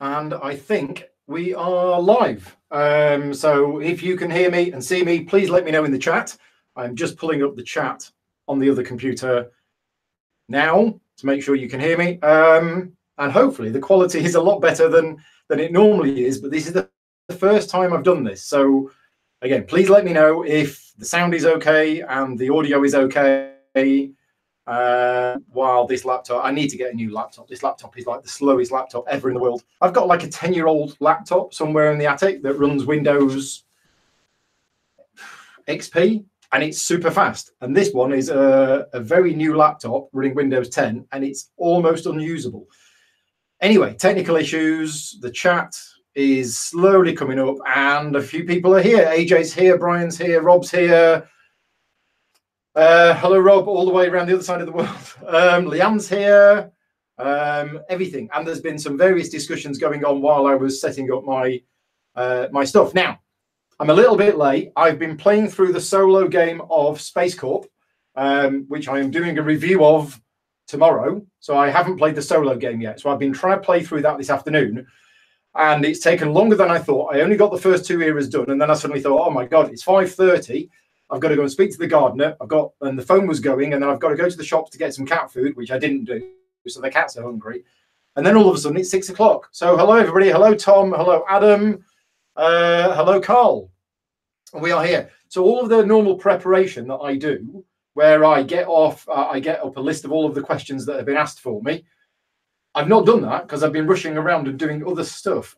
And I think we are live. So if you can hear me and see me, please let me know in the chat. I'm just pulling up the chat on the other computer now to make sure you can hear me. And hopefully the quality is a lot better than it normally is, but this is the first time I've done this. So again, please let me know if the sound is okay and the audio is okay. While this laptop, I need to get a new laptop. This laptop is like the slowest laptop ever in the world. I've got like a 10-year-old laptop somewhere in the attic that runs Windows XP, and it's super fast. And this one is a very new laptop running Windows 10, and it's almost unusable. Anyway, technical issues. The chat is slowly coming up, and a few people are here. AJ's here, Brian's here, Rob's here. Hello, Rob, all the way around the other side of the world. Leanne's here, everything. And there's been some various discussions going on while I was setting up my my stuff. Now, I'm a little bit late. I've been playing through the solo game of Space Corp, which I am doing a review of tomorrow. So I haven't played the solo game yet. So I've been trying to play through that this afternoon. And it's taken longer than I thought. I only got the first 2 eras done. And then I suddenly thought, oh, my God, it's 5:30. I've got to go and speak to the gardener. And the phone was going, and then I've got to go to the shops to get some cat food, which I didn't do. So the cats are hungry. And then all of a sudden it's 6 o'clock. So hello, everybody. Hello, Tom. Hello, Adam. Hello, Carl. And we are here. So all of the normal preparation that I do, where I get up a list of all of the questions that have been asked for me. I've not done that because I've been rushing around and doing other stuff.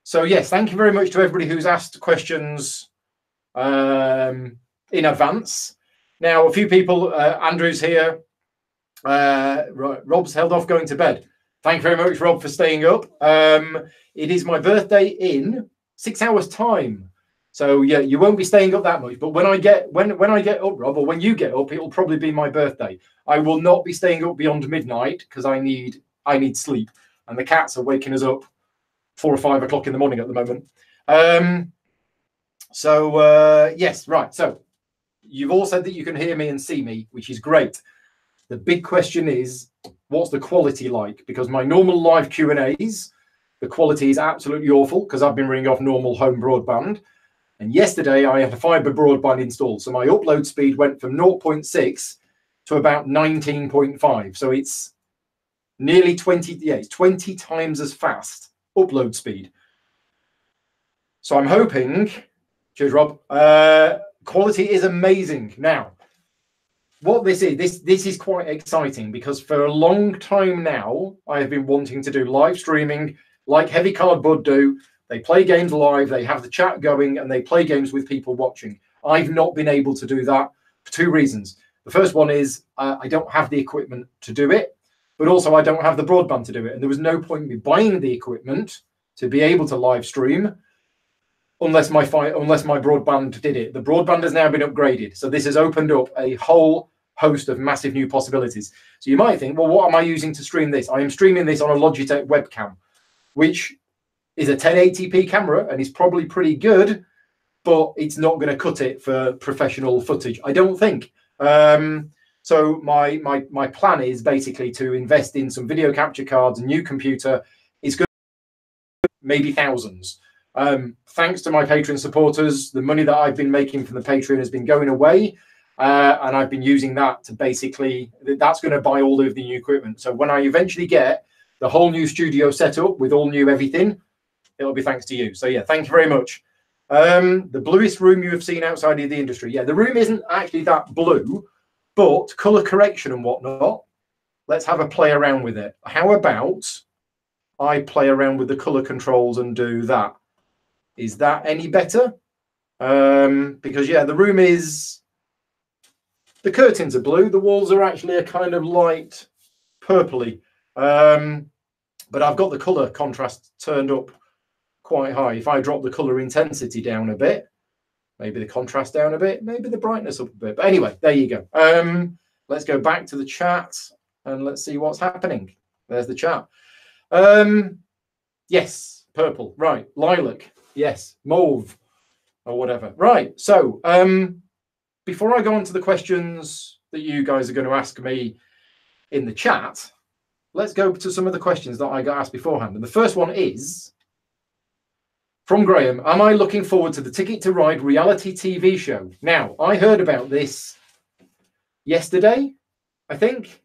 So yes, thank you very much to everybody who's asked questions in advance. Now, a few people, Andrew's here, Rob's held off going to bed. Thank you very much, Rob, for staying up. It is my birthday in 6 hours time, so yeah, you won't be staying up that much, but when I get up, Rob, or when you get up, it'll probably be my birthday. I will not be staying up beyond midnight because I need sleep, and the cats are waking us up 4 or 5 o'clock in the morning at the moment. Yes, right. So you've all said that you can hear me and see me, which is great. The big question is, what's the quality like? Because my normal live Q&As, the quality is absolutely awful because I've been ringing off normal home broadband. And yesterday I had a fibre broadband installed. So my upload speed went from 0.6 to about 19.5. So it's nearly 20 times as fast upload speed. So I'm hoping... Cheers, Rob. Quality is amazing. Now, what this is quite exciting because for a long time now, I have been wanting to do live streaming like Heavy Cardboard do. They play games live, they have the chat going, and they play games with people watching. I've not been able to do that for 2 reasons. The first one is I don't have the equipment to do it, but also I don't have the broadband to do it. And there was no point in me buying the equipment to be able to live stream unless my broadband did it. The broadband has now been upgraded. So this has opened up a whole host of massive new possibilities. So you might think, well, what am I using to stream this? I am streaming this on a Logitech webcam, which is a 1080p camera and is probably pretty good, but it's not going to cut it for professional footage, I don't think. So my plan is basically to invest in some video capture cards, a new computer. It's going to maybe thousands. Thanks to my Patreon supporters, the money that I've been making from the Patreon has been going away, and I've been using that to basically, that's going to buy all of the new equipment. So when I eventually get the whole new studio set up with all new everything, it'll be thanks to you. So yeah, thank you very much. The bluest room you have seen outside of the industry. Yeah, the room isn't actually that blue, but color correction and whatnot. Let's have a play around with it. How about I play around with the color controls and do that? Is that any better? Because yeah, the room is, the curtains are blue. The walls are actually a kind of light purpley. But I've got the color contrast turned up quite high. If I drop the color intensity down a bit, maybe the contrast down a bit, maybe the brightness up a bit. But anyway, there you go. Let's go back to the chat and let's see what's happening. There's the chat. Yes, purple. Right. Lilac. Yes. Mauve or whatever. Right. So before I go on to the questions that you guys are going to ask me in the chat, let's go to some of the questions that I got asked beforehand. And the first one is from Graham. Am I looking forward to the Ticket to Ride reality TV show? Now, I heard about this yesterday, I think,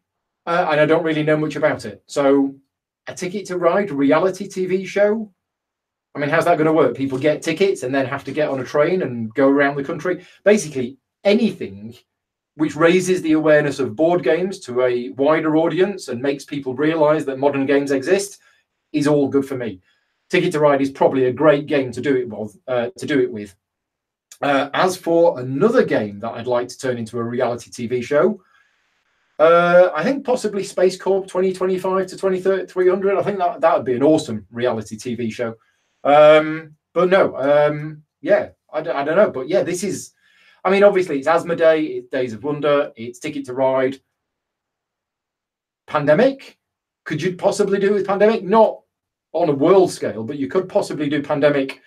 and I don't really know much about it. So a Ticket to Ride reality TV show? I mean, how's that going to work? People get tickets and then have to get on a train and go around the country. Basically, anything which raises the awareness of board games to a wider audience and makes people realize that modern games exist is all good for me. Ticket to Ride is probably a great game to do it with. As for another game that I'd like to turn into a reality TV show, I think possibly Space Corp 2025 to 2300. I think that would be an awesome reality TV show. But no, yeah, I don't know. But yeah, this is, I mean, obviously it's Asmodee, it's Days of Wonder, it's Ticket to Ride. Pandemic? Could you possibly do it with Pandemic? Not on a world scale, but you could possibly do Pandemic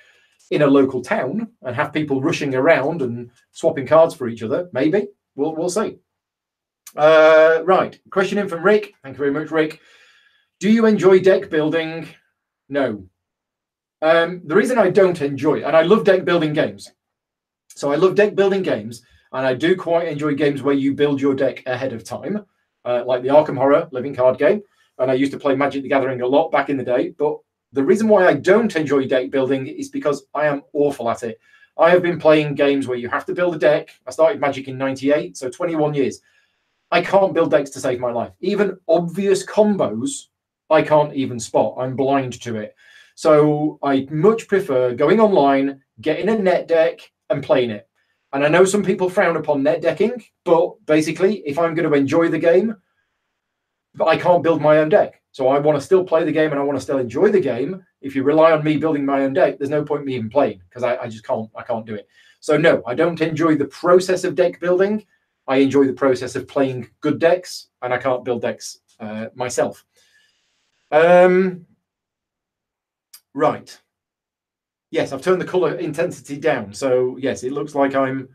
in a local town and have people rushing around and swapping cards for each other. Maybe. We'll see. Right. Question in from Rick. Thank you very much, Rick. Do you enjoy deck building? No. The reason I don't enjoy it, and I love deck building games. So I love deck building games, and I do quite enjoy games where you build your deck ahead of time, like the Arkham Horror living card game. And I used to play Magic the Gathering a lot back in the day. But the reason why I don't enjoy deck building is because I am awful at it. I have been playing games where you have to build a deck. I started Magic in '98, so 21 years. I can't build decks to save my life. Even obvious combos, I can't even spot. I'm blind to it. So I much prefer going online, getting a net deck and playing it. And I know some people frown upon net decking, but basically, if I'm going to enjoy the game, but I can't build my own deck. So I want to still play the game and I want to still enjoy the game. If you rely on me building my own deck, there's no point me even playing because I just can't do it. So no, I don't enjoy the process of deck building. I enjoy the process of playing good decks, and I can't build decks myself. Right. Yes, I've turned the color intensity down. So yes, it looks like I'm,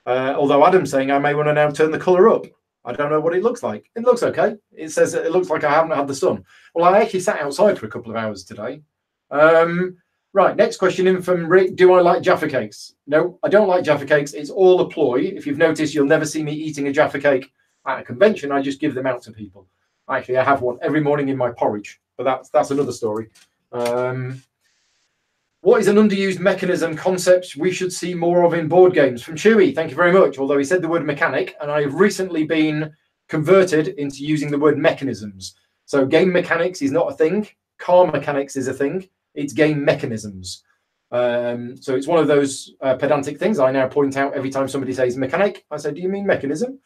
although Adam's saying I may want to now turn the color up. I don't know what it looks like. It looks okay. It says it looks like I haven't had the sun. Well, I actually sat outside for a couple of hours today. Right, next question in from Rick. Do I like Jaffa cakes? No, I don't like Jaffa cakes. It's all a ploy. If you've noticed, you'll never see me eating a Jaffa cake at a convention. I just give them out to people. Actually, I have one every morning in my porridge, but that's another story. What is an underused mechanism concept we should see more of in board games? From Chewy, thank you very much. Although he said the word mechanic, and I've recently been converted into using the word mechanisms. So game mechanics is not a thing. Car mechanics is a thing. It's game mechanisms. So it's one of those pedantic things I now point out every time somebody says mechanic. I say, do you mean mechanism?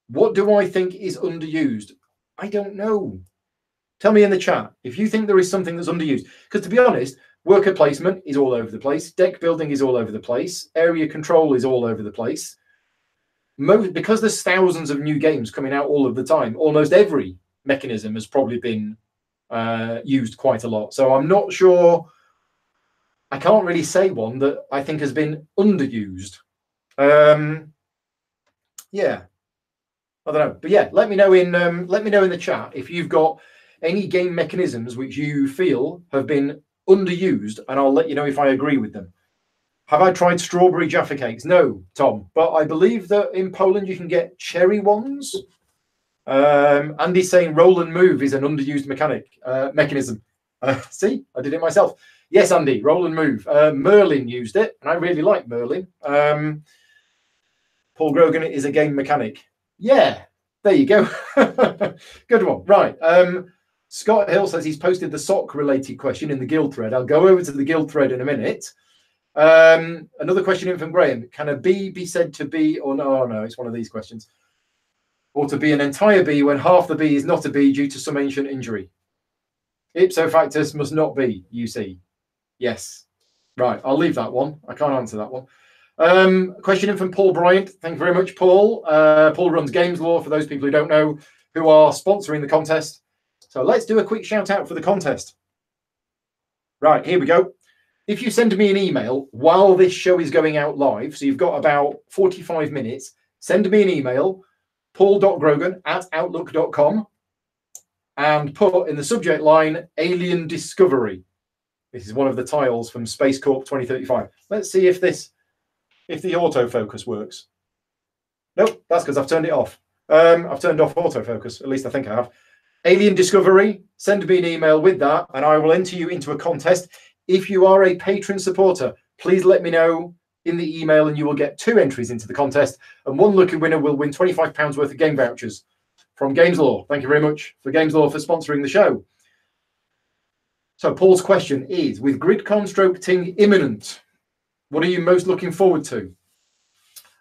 What do I think is underused? I don't know. Tell me in the chat if you think there is something that's underused. Because to be honest, worker placement is all over the place. Deck building is all over the place. Area control is all over the place. Because there's thousands of new games coming out all of the time, almost every mechanism has probably been used quite a lot. So I'm not sure. I can't really say one that I think has been underused. Yeah, I don't know. But yeah, let me know in the chat if you've got any game mechanisms which you feel have been underused, and I'll let you know if I agree with them. Have I tried strawberry Jaffa cakes? No, Tom, but I believe that in Poland you can get cherry ones. Andy's saying roll and move is an underused mechanism. See, I did it myself. Yes, Andy, roll and move. Merlin used it, and I really like Merlin. Paul Grogan is a game mechanic. Yeah, there you go. Good one. Right. Scott Hill says he's posted the sock-related question in the guild thread. I'll go over to the guild thread in a minute. Another question in from Graham. Can a bee be said to be, or no, oh, no, it's one of these questions. Or to be an entire bee when half the bee is not a bee due to some ancient injury? Ipso factus must not be, you see. Yes. Right, I'll leave that one. I can't answer that one. Question in from Paul Bryant. Thank you very much, Paul. Paul runs Games Law, for those people who don't know, who are sponsoring the contest. So let's do a quick shout out for the contest. Right, here we go. If you send me an email while this show is going out live, so you've got about 45 minutes, send me an email paul.grogan@outlook.com and put in the subject line Alien Discovery. This is one of the tiles from Space Corp 2035. Let's see if the autofocus works. Nope, that's because I've turned it off. I've turned off autofocus, at least I think I have. Alien Discovery, send me an email with that and I will enter you into a contest. If you are a patron supporter, please let me know in the email and you will get 2 entries into the contest, and one lucky winner will win £25 worth of game vouchers from Games Law. Thank you very much for Games Law for sponsoring the show. So Paul's question is, with grid constructing imminent, what are you most looking forward to?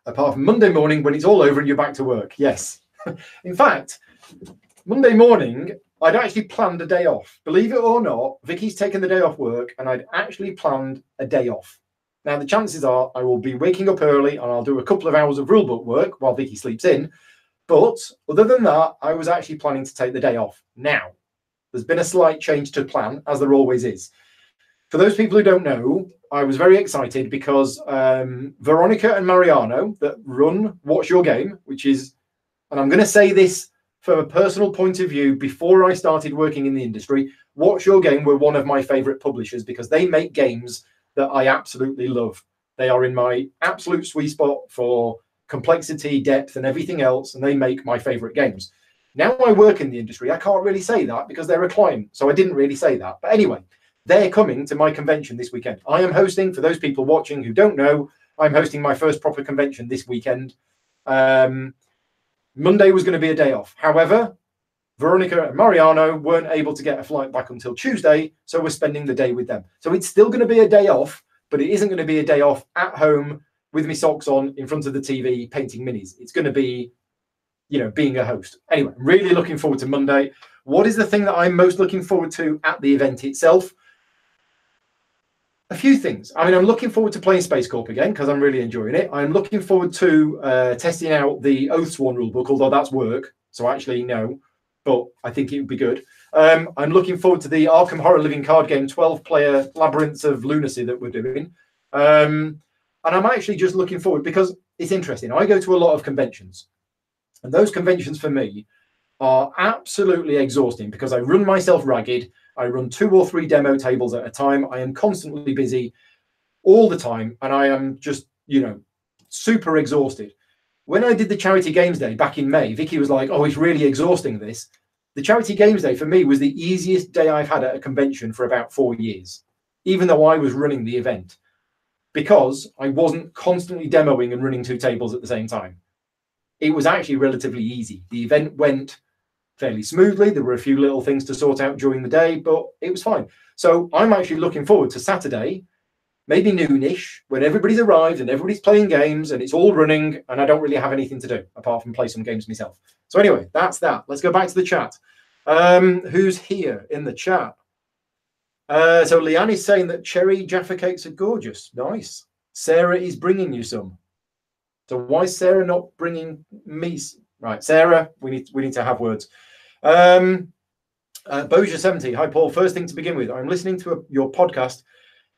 Apart from Monday morning when it's all over and you're back to work. Yes. In fact, Monday morning, I'd actually planned a day off. Believe it or not, Vicky's taken the day off work and I'd actually planned a day off. Now, the chances are I will be waking up early and I'll do a couple of hours of Rulebook work while Vicky sleeps in. But other than that, I was actually planning to take the day off. Now, there's been a slight change to plan, as there always is. For those people who don't know, I was very excited because Veronica and Mariano that run What's Your Game, which is, and I'm going to say this from a personal point of view, before I started working in the industry, What's Your Game were one of my favorite publishers because they make games that I absolutely love. They are in my absolute sweet spot for complexity, depth, and everything else, and they make my favorite games. Now I work in the industry, I can't really say that because they're a client, so I didn't really say that. But anyway, they're coming to my convention this weekend. I am hosting, for those people watching who don't know, I'm hosting my first proper convention this weekend. Monday was going to be a day off. However, Veronica and Mariano weren't able to get a flight back until Tuesday, so we're spending the day with them. So it's still going to be a day off, but it isn't going to be a day off at home with my socks on in front of the TV painting minis. It's going to be, you know, being a host. Anyway, I'm really looking forward to Monday. What is the thing that I'm most looking forward to at the event itself? A few things. I mean, I'm looking forward to playing Space Corp again because I'm really enjoying it. I'm looking forward to testing out the Oathsworn rulebook, although that's work. So actually, no, but I think it would be good. I'm looking forward to the Arkham Horror Living card game 12-player Labyrinths of Lunacy that we're doing. And I'm actually just looking forward because it's interesting. I go to a lot of conventions, and those conventions for me are absolutely exhausting because I run myself ragged. I run 2 or 3 demo tables at a time. I am constantly busy all the time, and I am just, you know, super exhausted. When I did the Charity Games Day back in May, Vicky was like, oh, it's really exhausting, this. The Charity Games Day for me was the easiest day I've had at a convention for about 4 years, even though I was running the event, because I wasn't constantly demoing and running 2 tables at the same time. It was actually relatively easy. The event went fairly smoothly. There were a few little things to sort out during the day, but it was fine. So I'm actually looking forward to Saturday, maybe noonish, when everybody's arrived and everybody's playing games and it's all running and I don't really have anything to do apart from play some games myself. So anyway, that's that. Let's go back to the chat. Who's here in the chat? So Leanne is saying that cherry Jaffa cakes are gorgeous. Nice. Sarah is bringing you some. So why is Sarah not bringing me? Right, Sarah, we need to have words. Boja70, hi Paul. First thing to begin with, I'm listening to your podcast.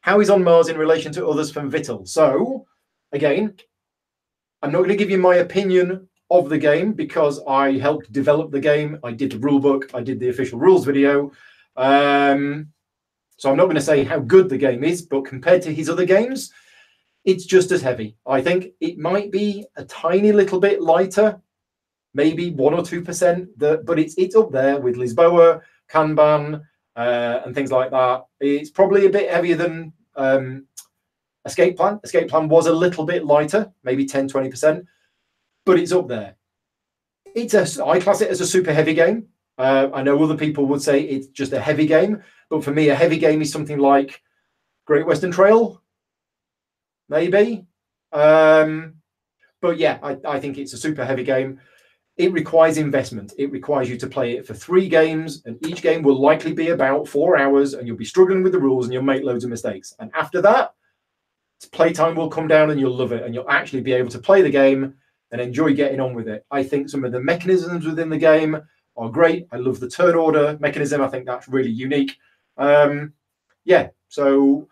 How is On Mars in relation to others from Vittel? So again, I'm not going to give you my opinion of the game because I helped develop the game. I did the rule book. I did the official rules video. So I'm not going to say how good the game is, but compared to his other games, it's just as heavy. I think it might be a tiny little bit lighter, maybe 1 or 2%, but it's up there with Lisboa, Kanban, and things like that. It's probably a bit heavier than Escape Plan. Escape Plan was a little bit lighter, maybe 10, 20%, but it's up there. I class it as a super heavy game. I know other people would say it's just a heavy game, but for me, a heavy game is something like Great Western Trail, maybe. But yeah, I think it's a super heavy game. It requires investment. It requires you to play it for 3 games, and each game will likely be about 4 hours, and you'll be struggling with the rules and you'll make loads of mistakes. And after that, playtime will come down and you'll love it, and you'll actually be able to play the game and enjoy getting on with it. I think some of the mechanisms within the game are great. I love the turn order mechanism. I think that's really unique. Yeah, so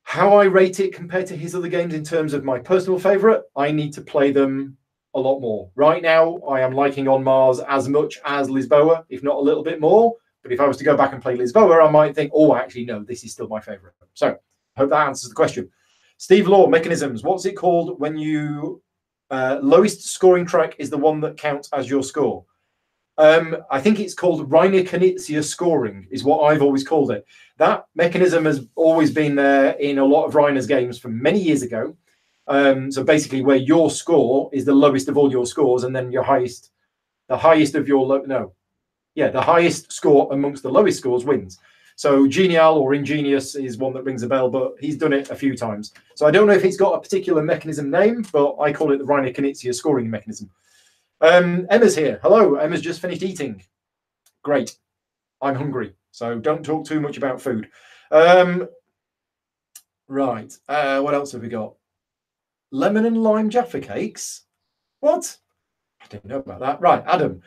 how I rate it compared to his other games in terms of my personal favorite, I need to play them a lot more. Right now, I am liking On Mars as much as Lisboa, if not a little bit more. But if I was to go back and play Lisboa, I might think, oh, actually, no, this is still my favorite. So I hope that answers the question. Steve Law, mechanisms. What's it called when you lowest scoring track is the one that counts as your score? I think it's called Reiner-Knizia scoring is what I've always called it. That mechanism has always been there in a lot of Reiner's games from many years ago. So basically where your score is the lowest of all your scores, and then your highest, the highest of your, the highest score amongst the lowest scores wins. So Genial or Ingenious is one that rings a bell, but he's done it a few times. So I don't know if it's got a particular mechanism name, but I call it the Reiner-Knizia scoring mechanism. Emma's here. Hello, Emma's just finished eating. Great. I'm hungry, so don't talk too much about food. Right. What else have we got? Lemon and lime Jaffa cakes? What? I didn't know about that. Right, Adam.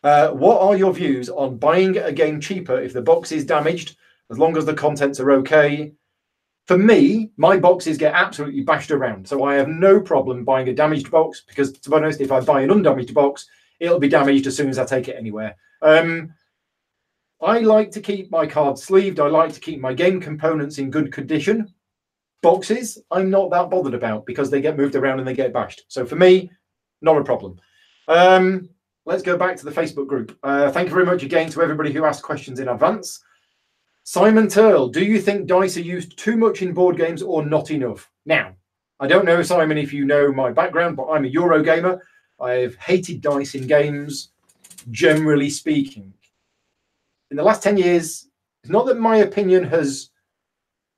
What are your views on buying a game cheaper if the box is damaged, as long as the contents are okay? For me, my boxes get absolutely bashed around, so I have no problem buying a damaged box because, to be honest, if I buy an undamaged box, it'll be damaged as soon as I take it anywhere. I like to keep my cards sleeved. I like to keep my game components in good condition. Boxes, I'm not that bothered about because they get moved around and they get bashed. So for me, not a problem. Let's go back to the Facebook group. Thank you very much again to everybody who asked questions in advance. Simon Turl, do you think dice are used too much in board games or not enough? Now, I don't know, Simon, if you know my background, but I'm a Euro gamer. I've hated dice in games, generally speaking. In the last 10 years, it's not that my opinion has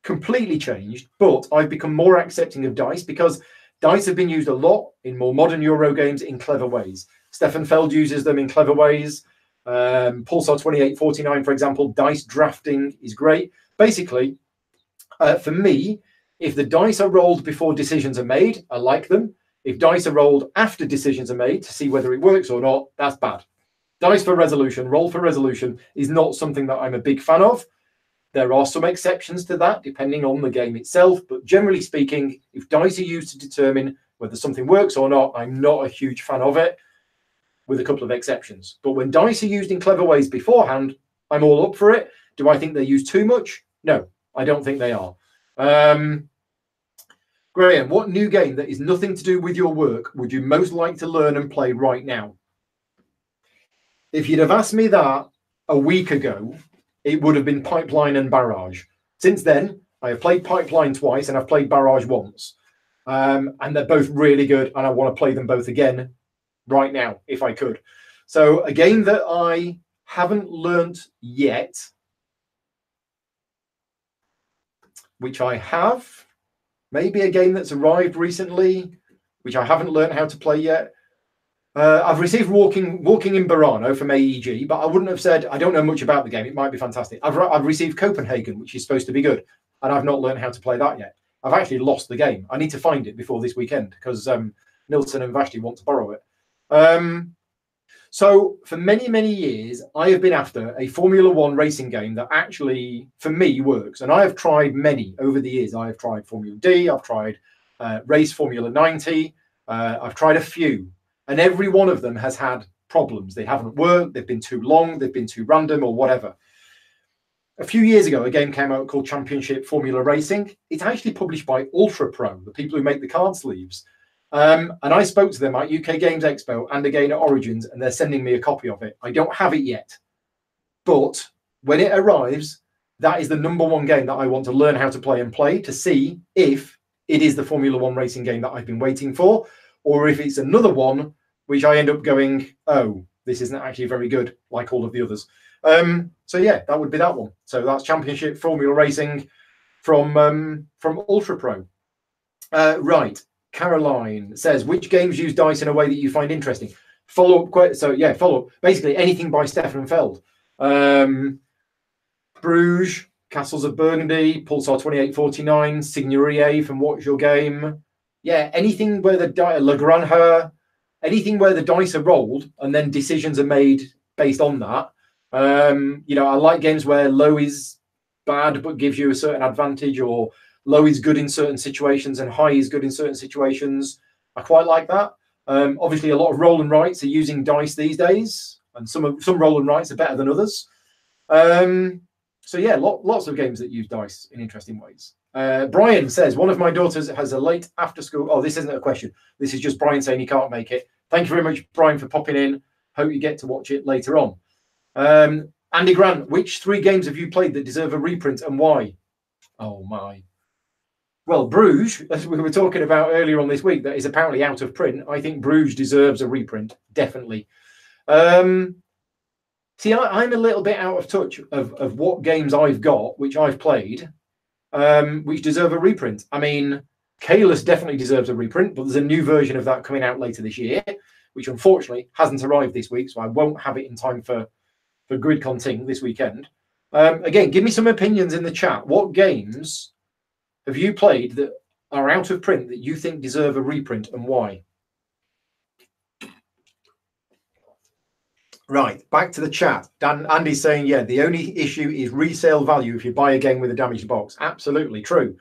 completely changed, but I've become more accepting of dice because dice have been used a lot in more modern Euro games in clever ways. Stefan Feld uses them in clever ways. Pulsar 2849, for example, dice drafting is great. Basically, for me, if the dice are rolled before decisions are made, I like them. If dice are rolled after decisions are made to see whether it works or not, that's bad. Dice for resolution, roll for resolution is not something that I'm a big fan of. There are some exceptions to that, depending on the game itself. But generally speaking, if dice are used to determine whether something works or not, I'm not a huge fan of it, with a couple of exceptions. But when dice are used in clever ways beforehand, I'm all up for it. Do I think they're used too much? No, I don't think they are. Graham, what new game that is nothing to do with your work would you most like to learn and play right now? If you'd have asked me that a week ago, it would have been Pipeline and Barrage. Since then, I have played Pipeline twice and I've played Barrage once. And they're both really good, and I want to play them both again right now, if I could. So a game that I haven't learnt yet, which I have, maybe a game that's arrived recently, which I haven't learnt how to play yet. I've received Walking in Burano from AEG, but I wouldn't have said I don't know much about the game. It might be fantastic. I've received Copenhagen, which is supposed to be good, and I've not learned how to play that yet. I've actually lost the game. I need to find it before this weekend because Nilsson and Vashti want to borrow it. So for many, many years, I have been after a Formula One racing game that actually, for me, works. And I have tried many over the years. I have tried Formula D, I've tried Race Formula 90, I've tried a few. And every one of them has had problems. They haven't worked, they've been too long, they've been too random or whatever. A few years ago, a game came out called Championship Formula Racing. It's actually published by Ultra Pro, the people who make the card sleeves. And I spoke to them at UK Games Expo and again at Origins, and they're sending me a copy of it. I don't have it yet, but when it arrives, that is the #1 game that I want to learn how to play to see if it is the Formula One racing game that I've been waiting for, or if it's another one which I end up going, oh, this isn't actually very good like all of the others. So yeah, that would be that one. So that's Championship Formula Racing from Ultra Pro. Right. Caroline says, which games use dice in a way that you find interesting? Follow-up. So yeah, follow-up. Basically anything by Stefan Feld. Bruges, Castles of Burgundy, Pulsar 2849, Signoria from What's Your Game. Yeah, anything where the Le Grand, anything where the dice are rolled and then decisions are made based on that. You know, I like games where low is bad but gives you a certain advantage, or low is good in certain situations and high is good in certain situations. I quite like that. Obviously, a lot of roll and writes are using dice these days, and some roll and writes are better than others. So yeah, lots of games that use dice in interesting ways. Brian says, one of my daughters has a late after school. Oh, this isn't a question. This is just Brian saying he can't make it. Thank you very much, Brian, for popping in. Hope you get to watch it later on. Andy Grant, which 3 games have you played that deserve a reprint and why? Oh my. Well, Bruges, as we were talking about earlier on this week, that is apparently out of print. I think Bruges deserves a reprint, definitely. See, I'm a little bit out of touch of what games I've got, which I've played, which deserve a reprint. I mean, Kalis definitely deserves a reprint, but there's a new version of that coming out later this year, which unfortunately hasn't arrived this week, so I won't have it in time for GridCon Ting this weekend. Again, give me some opinions in the chat. What games have you played that are out of print that you think deserve a reprint and why? Right, back to the chat. Andy's saying, yeah, the only issue is resale value if you buy a game with a damaged box. Absolutely true.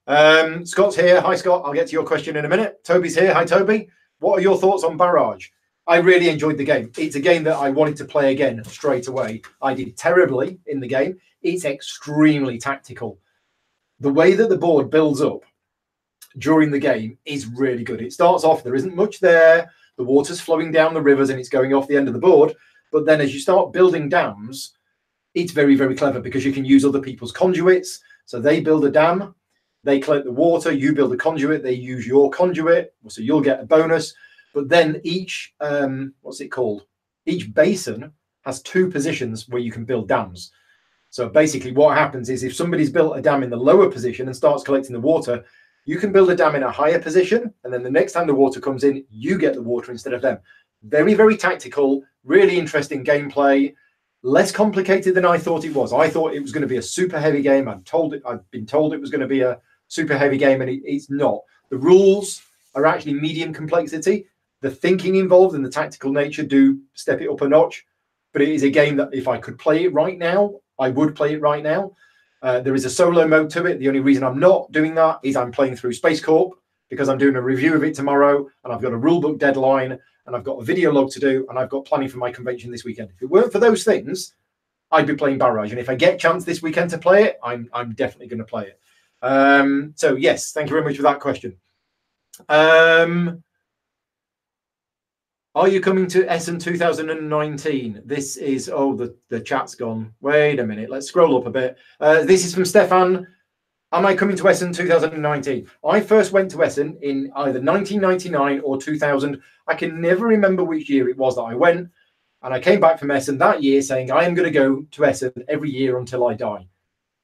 Scott's here. Hi, Scott. I'll get to your question in a minute. Toby's here. Hi, Toby. What are your thoughts on Barrage? I really enjoyed the game. It's a game that I wanted to play again straight away. I did terribly in the game. It's extremely tactical. The way that the board builds up during the game is really good. It starts off, there isn't much there. The water's flowing down the rivers and it's going off the end of the board. But then as you start building dams, it's very, very clever because you can use other people's conduits. So they build a dam, they collect the water, you build a conduit, they use your conduit. So you'll get a bonus. But then each, what's it called? Each basin has 2 positions where you can build dams. So basically what happens is if somebody's built a dam in the lower position and starts collecting the water, you can build a dam in a higher position. And then the next time the water comes in, you get the water instead of them. Very, very tactical, really interesting gameplay. Less complicated than I thought it was. I thought it was going to be a super heavy game. I've been told it was going to be a super heavy game, and it's not. The rules are actually medium complexity. The thinking involved and the tactical nature do step it up a notch. But it is a game that if I could play it right now, I would play it right now. There is a solo mode to it. The only reason I'm not doing that is I'm playing through Space Corp because I'm doing a review of it tomorrow, and I've got a rulebook deadline, and I've got a video log to do, and I've got planning for my convention this weekend. If it weren't for those things, I'd be playing Barrage. And if I get a chance this weekend to play it, I'm definitely going to play it. So yes, thank you very much for that question. Are you coming to Essen 2019? This is, oh, the chat's gone. Wait a minute. Let's scroll up a bit. This is from Stefan. Am I coming to Essen 2019? I first went to Essen in either 1999 or 2000. I can never remember which year it was that I went. And I came back from Essen that year saying, I am going to go to Essen every year until I die.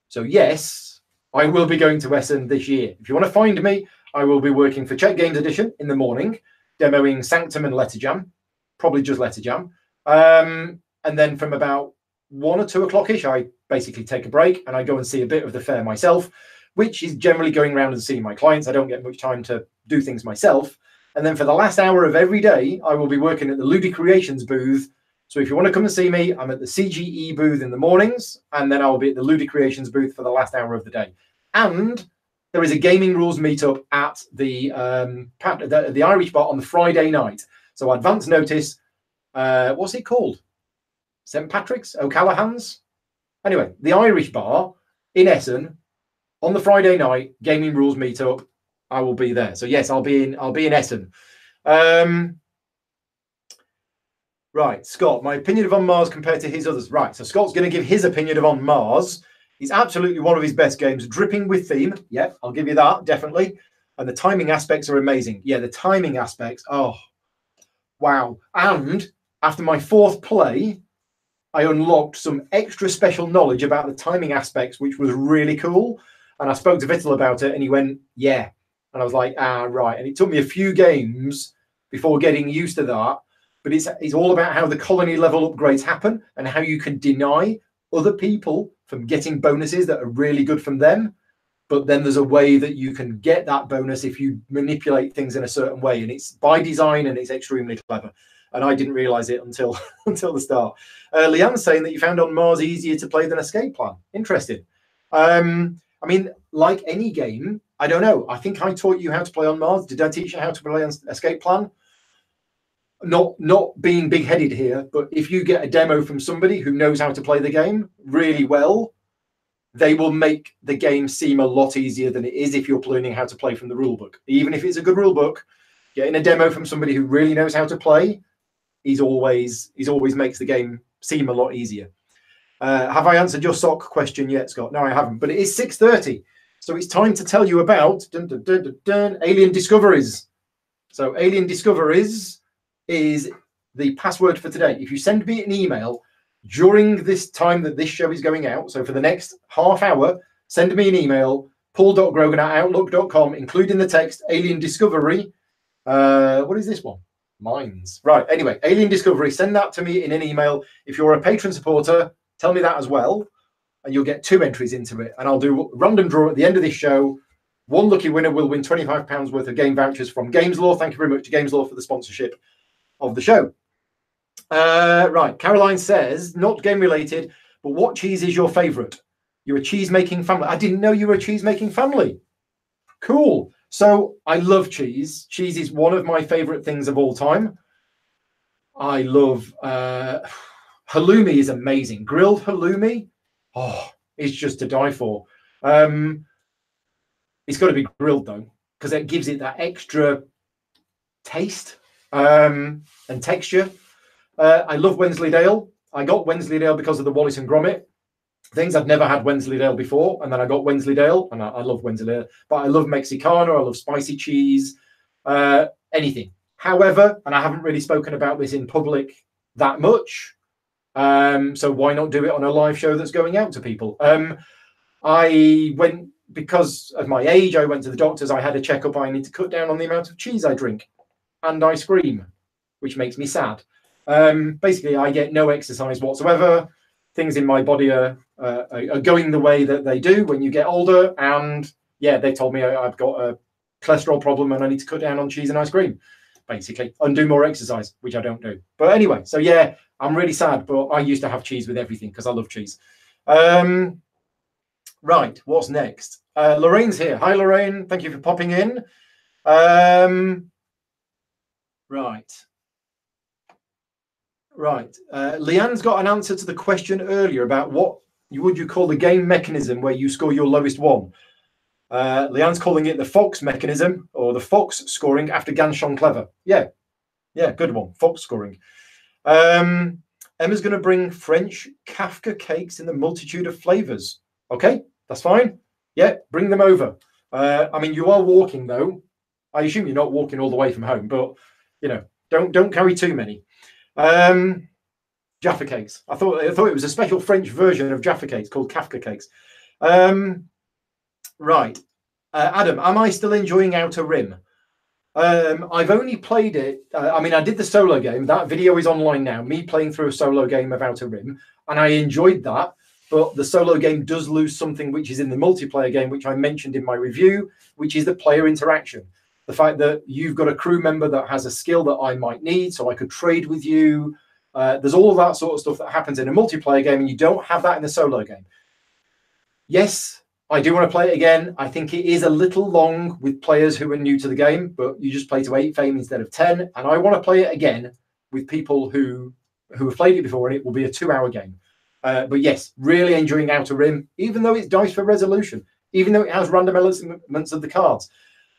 So yes, I will be going to Essen this year. If you want to find me, I will be working for Czech Games Edition in the morning, demoing Sanctum and Letter Jam, probably just Letter Jam. And then from about 1 or 2 o'clock-ish, I basically take a break and I go and see a bit of the fair myself, which is generally going around and seeing my clients. I don't get much time to do things myself. And then for the last hour of every day, I will be working at the Ludi Creations booth. So if you want to come and see me, I'm at the CGE booth in the mornings, and then I'll be at the Ludi Creations booth for the last hour of the day. And there is a gaming rules meetup at the Irish Bar on the Friday night. So advance notice. What's it called? St. Patrick's? O'Callaghan's? Anyway, the Irish Bar in Essen on the Friday night, gaming rules meetup. I will be there. So yes, I'll be in Essen. Right, Scott, my opinion of On Mars compared to his others. Right, so Scott's going to give his opinion of On Mars. It's absolutely one of his best games, dripping with theme. Yeah, I'll give you that, definitely. And the timing aspects are amazing. Yeah, the timing aspects, oh, wow. And after my 4th play, I unlocked some extra special knowledge about the timing aspects, which was really cool. And I spoke to Vittel about it, and he went, yeah. And I was like, right. And it took me a few games before getting used to that. But it's all about how the colony level upgrades happen and how you can deny other people from getting bonuses that are really good from them. But then there's a way that you can get that bonus if you manipulate things in a certain way. And it's by design and it's extremely clever. And I didn't realize it until the start. Leanne's saying that you found On Mars easier to play than Escape Plan. Interesting. I mean, like any game, I don't know. I think I taught you how to play On Mars. Did I teach you how to play on Escape Plan? not being big-headed here, but if you get a demo from somebody who knows how to play the game really well, they will make the game seem a lot easier than it is if you're learning how to play from the rulebook. Even if it's a good rulebook, getting a demo from somebody who really knows how to play is always makes the game seem a lot easier. Have I answered your sock question yet, Scott? No, I haven't, but it is 6:30. So it's time to tell you about Alien Discoveries. So Alien Discoveries is the password for today. If you send me an email during this time that this show is going out, so for the next half hour, send me an email, paul.grogan@outlook.com, including the text Alien Discovery. What is this one? Mines. Right. Anyway, Alien Discovery, send that to me in an email. If you're a patron supporter, tell me that as well, and you'll get 2 entries into it. And I'll do a random draw at the end of this show. One lucky winner will win £25 worth of game vouchers from Games Law. Thank you very much to Games Law for the sponsorship of the show. Right. Caroline says, not game related, but what cheese is your favorite? You're a cheese making family. I didn't know you were a cheese making family. Cool. So I love cheese. Cheese is one of my favorite things of all time. I love halloumi is amazing. Grilled halloumi, oh, it's just to die for. It's got to be grilled though, because it gives it that extra taste and texture. I love Wensleydale. I got Wensleydale because of the Wallace and Gromit things. I'd never had Wensleydale before, and then I got Wensleydale, and I love Wensleydale. But I love Mexicano. I love spicy cheese, anything. However, and I haven't really spoken about this in public that much, so why not do it on a live show that's going out to people? I went, because of my age, I went to the doctors. I had a checkup. I need to cut down on the amount of cheese I drink and ice cream, which makes me sad. Basically, I get no exercise whatsoever. Things in my body are going the way that they do when you get older. And yeah, they told me I've got a cholesterol problem and I need to cut down on cheese and ice cream, basically, and do more exercise, which I don't do. But anyway, so yeah, I'm really sad, but I used to have cheese with everything because I love cheese. Right, what's next? Lorraine's here. Hi, Lorraine. Thank you for popping in. Right. Leanne's got an answer to the question earlier about what would you call the game mechanism where you score your lowest one. Leanne's calling it the Fox mechanism, or the Fox scoring after Ganshon Clever. Yeah, good one. Fox scoring. Emma's going to bring French Kafka cakes in the multitude of flavors. Okay, that's fine. Yeah, bring them over. I mean, you are walking though. I assume you're not walking all the way from home, but you know, don't carry too many. Jaffa cakes. I thought it was a special French version of Jaffa cakes called Kafka cakes. Right. Adam, am I still enjoying Outer Rim? I've only played it. I mean, I did the solo game. That video is online now. Me playing through a solo game of Outer Rim, and I enjoyed that. But the solo game does lose something which is in the multiplayer game, which I mentioned in my review, which is the player interaction. The fact that you've got a crew member that has a skill that I might need, so I could trade with you. There's all of that sort of stuff that happens in a multiplayer game, and you don't have that in the solo game. Yes, I do want to play it again. I think it is a little long with players who are new to the game, but you just play to 8 fame instead of 10. And I want to play it again with people who have played it before, and it will be a 2-hour game. But yes, really enjoying Outer Rim, even though it's dice for resolution, even though it has random elements of the cards.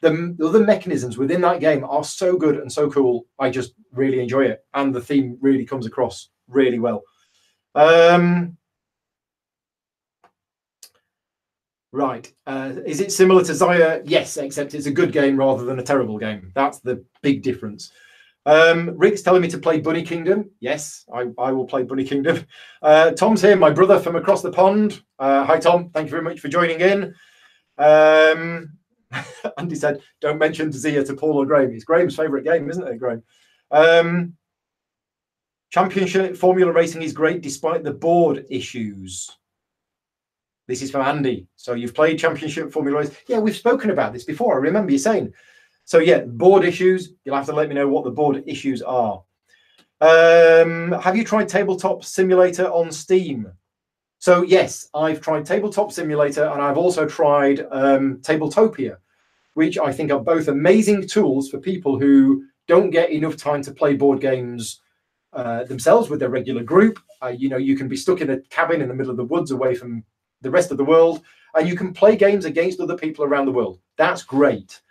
The other mechanisms within that game are so good and so cool. I just really enjoy it. And the theme really comes across really well. Right. Is it similar to Zaya? Yes, except it's a good game rather than a terrible game. That's the big difference. Rick's telling me to play Bunny Kingdom. Yes, I will play Bunny Kingdom. Tom's here, my brother from across the pond. Hi, Tom. Thank you very much for joining in. Andy said, don't mention Zia to Paul or Graham. It's Graham's favourite game, isn't it, Graham? Championship Formula Racing is great despite the board issues. This is from Andy. So you've played Championship Formula Racing. Yeah, we've spoken about this before. I remember you saying. So yeah, board issues. You'll have to let me know what the board issues are. Have you tried Tabletop Simulator on Steam? So yes, I've tried Tabletop Simulator, and I've also tried Tabletopia, which I think are both amazing tools for people who don't get enough time to play board games themselves with their regular group. You know, you can be stuck in a cabin in the middle of the woods away from the rest of the world, and you can play games against other people around the world. That's great.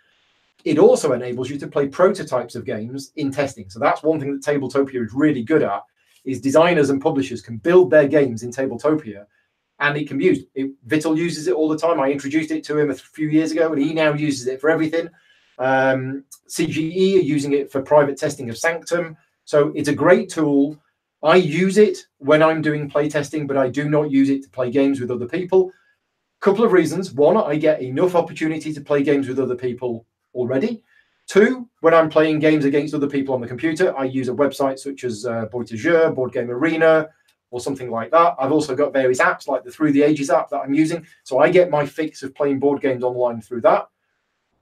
It also enables you to play prototypes of games in testing. So that's one thing that Tabletopia is really good at, is designers and publishers can build their games in Tabletopia, and it can be used. Vittel uses it all the time. I introduced it to him a few years ago, and he now uses it for everything. CGE are using it for private testing of Sanctum. So it's a great tool. I use it when I'm doing play testing, but I do not use it to play games with other people. Couple of reasons. One, I get enough opportunity to play games with other people already. Two, when I'm playing games against other people on the computer, I use a website such as Boîte à Jeu, Board Game Arena, or something like that. I've also got various apps like the Through the Ages app that I'm using. So I get my fix of playing board games online through that.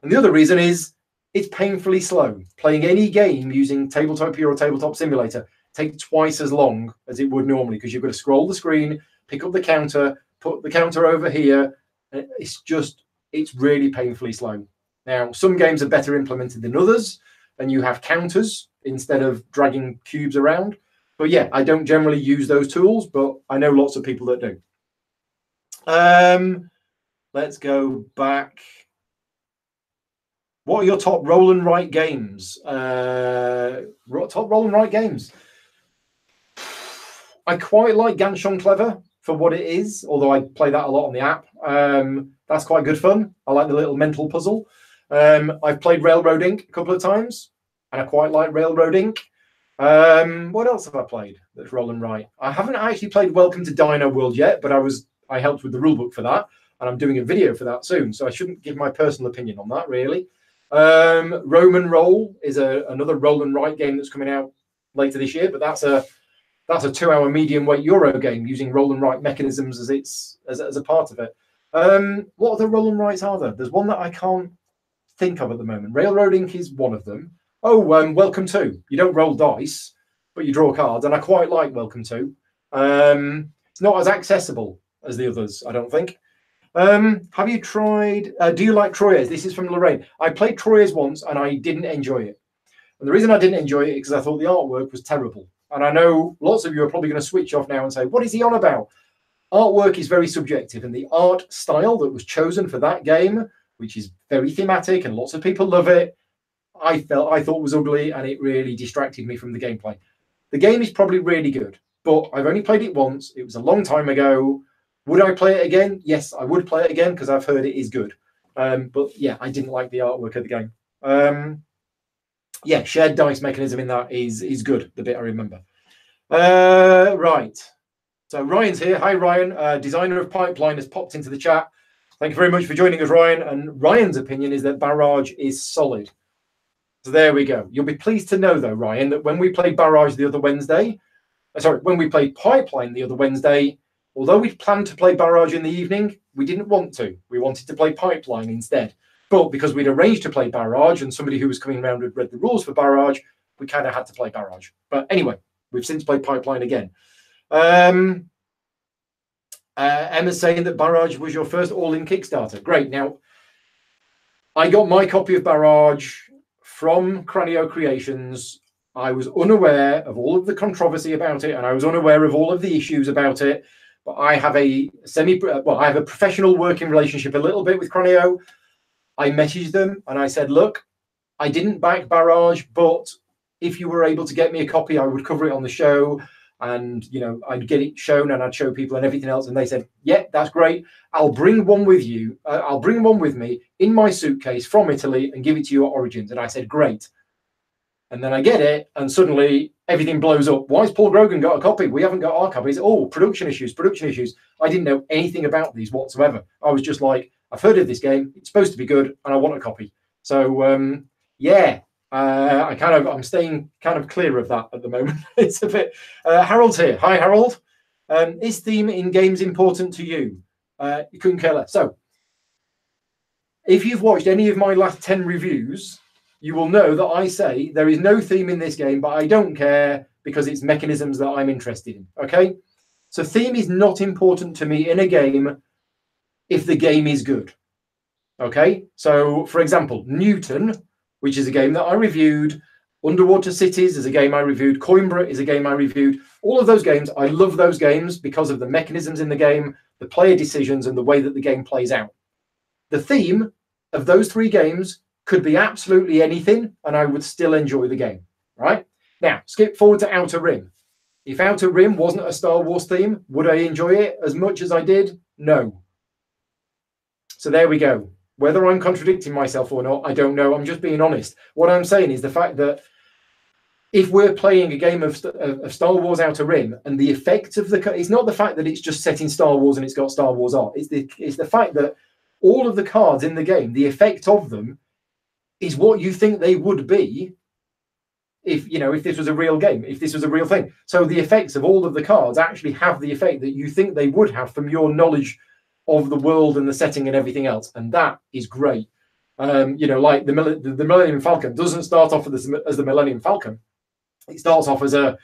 And the other reason is it's painfully slow. Playing any game using Tabletopia or Tabletop Simulator takes twice as long as it would normally, because you've got to scroll the screen, pick up the counter, put the counter over here. It's really painfully slow. Now, some games are better implemented than others, and you have counters instead of dragging cubes around. But yeah, I don't generally use those tools, but I know lots of people that do. Let's go back. What are your top roll and write games? Top roll and write games. I quite like Ganshon Clever for what it is, although I play that a lot on the app. That's quite good fun. I like the little mental puzzle. I've played Railroad Inc. a couple of times, and I quite like Railroad Inc. What else have I played that's roll and write? I haven't actually played Welcome to Dino World yet, but I helped with the rulebook for that, and I'm doing a video for that soon, so I shouldn't give my personal opinion on that, really. Roman Roll is another roll and write game that's coming out later this year, but that's a 2-hour medium weight Euro game using roll and write mechanisms as a part of it. What other roll and writes are there? There's one that I can't think of at the moment. Railroad Inc. is one of them. Oh, Welcome to. You don't roll dice, but you draw cards, and I quite like Welcome to. It's not as accessible as the others, I don't think. Have you tried, do you like Troyes? This is from Lorraine. I played Troyes once and I didn't enjoy it. And the reason I didn't enjoy it is because I thought the artwork was terrible. And I know lots of you are probably going to switch off now and say, what is he on about? Artwork is very subjective, and the art style that was chosen for that game, which is very thematic and lots of people love it, I thought was ugly, and it really distracted me from the gameplay. The game is probably really good, but I've only played it once. It was a long time ago. Would I play it again? Yes, I would play it again because I've heard it is good. But yeah, I didn't like the artwork of the game. Yeah, shared dice mechanism in that is good, the bit I remember. Right. So Ryan's here. Hi, Ryan. Designer of Pipeline has popped into the chat. Thank you very much for joining us, Ryan. And Ryan's opinion is that Barrage is solid. So there we go. You'll be pleased to know, though, Ryan, that when we played Barrage the other Wednesday, when we played Pipeline the other Wednesday, although we'd planned to play Barrage in the evening, we didn't want to. We wanted to play Pipeline instead. But because we'd arranged to play Barrage and somebody who was coming around had read the rules for Barrage, we kind of had to play Barrage. But anyway, we've since played Pipeline again. Emma's saying that Barrage was your first all-in Kickstarter. Great. Now, I got my copy of Barrage from Cranio Creations. I was unaware of all of the controversy about it, and I was unaware of all of the issues about it. But I have I have a professional working relationship a little bit with Cranio. I messaged them and I said, look, I didn't back Barrage, but if you were able to get me a copy, I would cover it on the show, and I'd get it shown and I'd show people and everything else. And they said, yeah, that's great. I'll bring one with you. I'll bring one with me in my suitcase from Italy and give it to you at Origins. And I said, great. And then I get it, and suddenly everything blows up. Why has Paul Grogan got a copy? We haven't got our copies. Oh, production issues. I didn't know anything about these whatsoever. I was just like, I've heard of this game. It's supposed to be good, and I want a copy. So, yeah, I'm staying kind of clear of that at the moment. It's a bit. Harold's here. Hi, Harold. Is theme in games important to you? You couldn't care less. So, if you've watched any of my last 10 reviews, you will know that I say there is no theme in this game, but I don't care because it's mechanisms that I'm interested in. Okay, so theme is not important to me in a game if the game is good. Okay, so for example, Newton, which is a game that I reviewed, Underwater Cities is a game I reviewed. Coimbra is a game I reviewed. All of those games, I love those games because of the mechanisms in the game, the player decisions, and the way that the game plays out. The theme of those 3 games could be absolutely anything, and I would still enjoy the game, right? Now, skip forward to Outer Rim. If Outer Rim wasn't a Star Wars theme, would I enjoy it as much as I did? No. So there we go. Whether I'm contradicting myself or not, I don't know. I'm just being honest. What I'm saying is the fact that if we're playing a game of Star Wars Outer Rim and the effect of it's not the fact that it's just set in Star Wars and it's got Star Wars art. It's the fact that all of the cards in the game, the effect of them is what you think they would be if this was a real game, if this was a real thing. So the effects of all of the cards actually have the effect that you think they would have from your knowledge of the world and the setting and everything else, and that is great. Like the Millennium Falcon doesn't start off as the Millennium Falcon. It starts off as a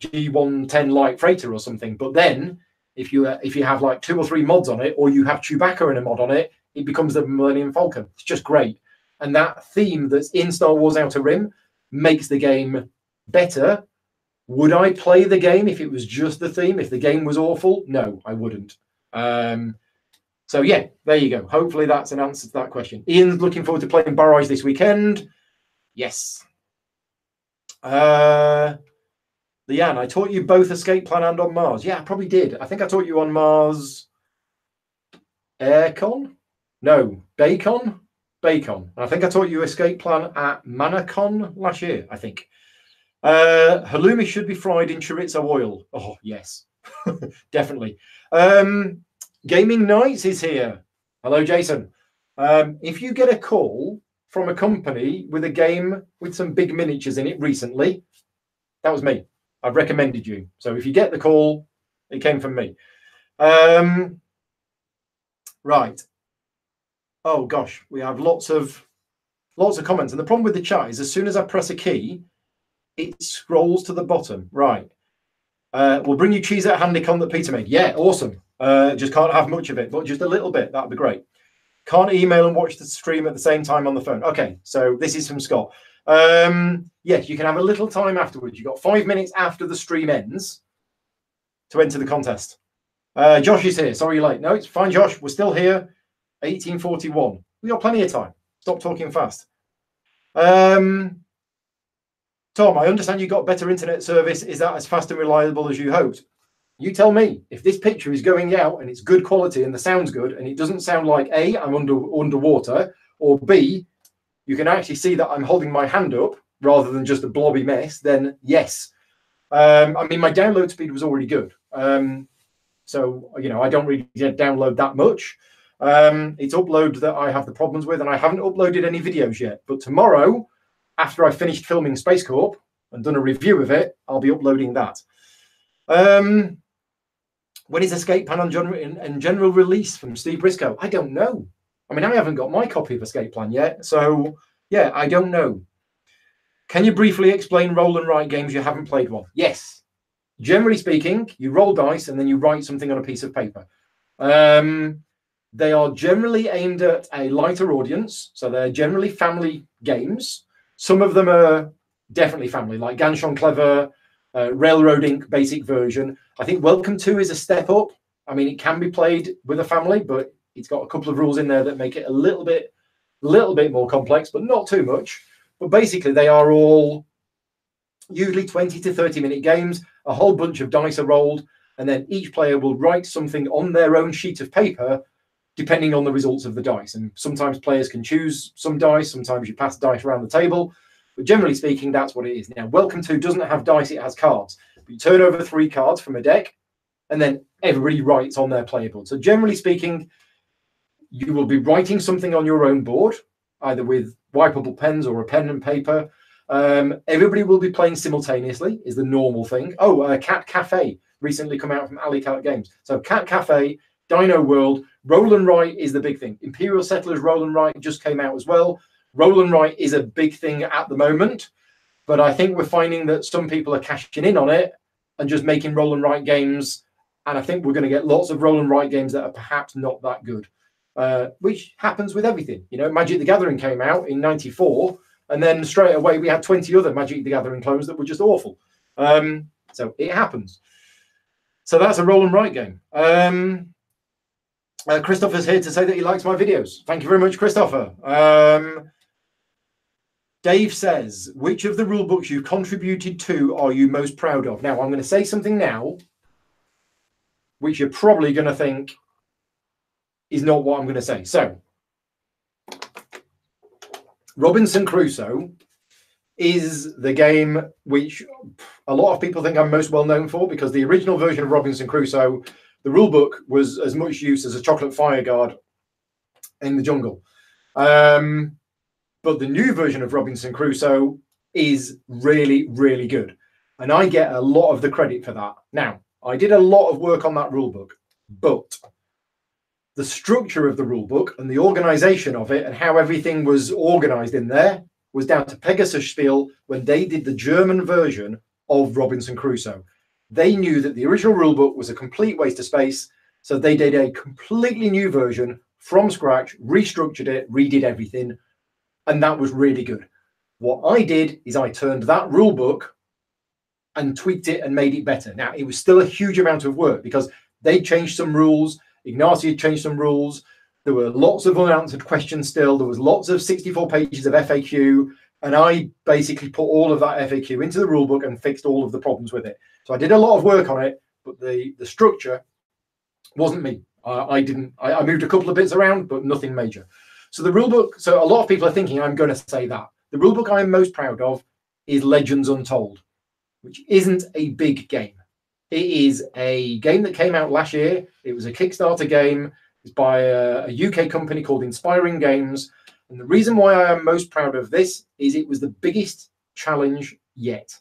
G110 light freighter or something, but then if you have like 2 or 3 mods on it, or you have Chewbacca in a mod on it, it becomes the Millennium Falcon. It's just great, and that theme that's in Star Wars Outer Rim makes the game better. Would I play the game if it was just the theme? If the game was awful? No, I wouldn't. So yeah, there you go. Hopefully that's an answer to that question. Ian's looking forward to playing Barrage this weekend. Yes. Leanne, I taught you both Escape Plan and on Mars. Yeah, I probably did. I think I taught you on Mars Aircon? No, Bacon? Bacon. I think I taught you Escape Plan at Manacon last year, I think. Halloumi should be fried in chorizo oil. Oh, yes. Definitely. Gaming Nights is here. Hello, Jason. If you get a call from a company with a game with some big miniatures in it recently, that was me. I've recommended you. So if you get the call, it came from me. Right. Oh gosh, we have lots of comments, and the problem with the chat is as soon as I press a key, it scrolls to the bottom. Right. We'll bring you cheese at Handycon that Peter made. Yeah, awesome. Just can't have much of it, but just a little bit. That'd be great. Can't email and watch the stream at the same time on the phone. Okay, so this is from Scott. Yes, you can have a little time afterwards. You've got 5 minutes after the stream ends to enter the contest. Josh is here. Sorry you're late. No, it's fine, Josh. We're still here. 1841. We got plenty of time. Stop talking fast. Tom, I understand you got better internet service. Is that as fast and reliable as you hoped? You tell me. If this picture is going out and it's good quality and the sound's good and it doesn't sound like A, I'm underwater, or B, you can actually see that I'm holding my hand up rather than just a blobby mess, then yes. I mean, my download speed was already good. So, I don't really download that much. It's upload that I have the problems with, and I haven't uploaded any videos yet. But tomorrow, after I've finished filming Space Corp and done a review of it, I'll be uploading that. When is Escape Plan on general release from Steve Briscoe? I don't know. I mean, I haven't got my copy of Escape Plan yet. So, yeah, I don't know. Can you briefly explain roll and write games you haven't played one? Yes. Generally speaking, you roll dice and then you write something on a piece of paper. They are generally aimed at a lighter audience. So they're generally family games. Some of them are definitely family, like Ganshon Clever, Railroad Inc. basic version. I think Welcome to is a step up. I mean, it can be played with a family, but it's got a couple of rules in there that make it a little bit more complex, but not too much. But basically, they are all usually 20 to 30-minute games. A whole bunch of dice are rolled, and then each player will write something on their own sheet of paper, depending on the results of the dice. And sometimes players can choose some dice. Sometimes you pass dice around the table. But generally speaking, that's what it is. Now, Welcome to doesn't have dice, it has cards. But you turn over 3 cards from a deck, and then everybody writes on their playboard. So generally speaking, you will be writing something on your own board, either with wipeable pens or a pen and paper. Everybody will be playing simultaneously, is the normal thing. Oh, Cat Cafe recently come out from Alley Cat Games. So Cat Cafe, Dino World, Roll and Write is the big thing. Imperial Settlers Roll and Write just came out as well. Roll and Write is a big thing at the moment, but I think we're finding that some people are cashing in on it and just making roll and write games. And I think we're going to get lots of roll and write games that are perhaps not that good, which happens with everything. Magic the Gathering came out in '94, And then straight away, we had 20 other Magic the Gathering clones that were just awful. So it happens. So that's a roll and write game. Christopher's here to say that he likes my videos. Thank you very much, Christopher. Dave says, which of the rule books you've contributed to are you most proud of? Now, I'm going to say something now, which you're probably going to think is not what I'm going to say. So, Robinson Crusoe is the game which a lot of people think I'm most well known for, because the original version of Robinson Crusoe, the rule book was as much use as a chocolate fire guard in the jungle. But the new version of Robinson Crusoe is really, really good. And I get a lot of the credit for that. Now, I did a lot of work on that rule book, but the structure of the rule book and the organization of it and how everything was organized in there was down to Pegasus Spiel when they did the German version of Robinson Crusoe. They knew that the original rule book was a complete waste of space, so they did a completely new version from scratch, restructured it, redid everything, and that was really good. What I did is I turned that rule book and tweaked it and made it better. Now, it was still a huge amount of work because they changed some rules. Ignacy changed some rules. There were lots of unanswered questions still. There was lots of 64 pages of FAQ. And I basically put all of that FAQ into the rulebook and fixed all of the problems with it. So I did a lot of work on it, but the structure wasn't me. I moved a couple of bits around, but nothing major. So the rulebook, so a lot of people are thinking I'm going to say that. The rulebook I'm most proud of is Legends Untold, which isn't a big game. It is a game that came out last year. It was a Kickstarter game. It's by a UK company called Inspiring Games. And the reason why I am most proud of this is it was the biggest challenge yet.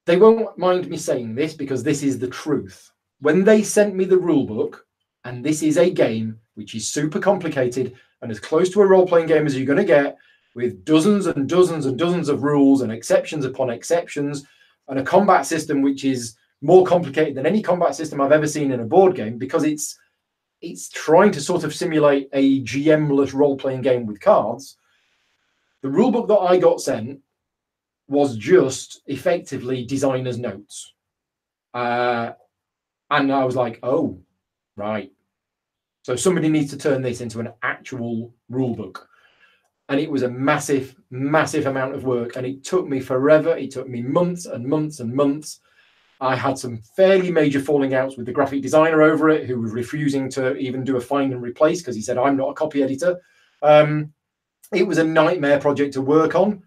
They won't mind me saying this because this is the truth. When they sent me the rulebook, and this is a game which is super complicated and as close to a role-playing game as you're going to get, with dozens and dozens and dozens of rules and exceptions upon exceptions, and a combat system which is more complicated than any combat system I've ever seen in a board game, because it's trying to sort of simulate a GM-less role-playing game with cards. The rulebook that I got sent was just effectively designer's notes. And I was like, oh, right. So somebody needs to turn this into an actual rulebook. And it was a massive, massive amount of work. And it took me forever. It took me months and months and months. I had some fairly major falling outs with the graphic designer over it, who was refusing to even do a find and replace because he said, I'm not a copy editor. It was a nightmare project to work on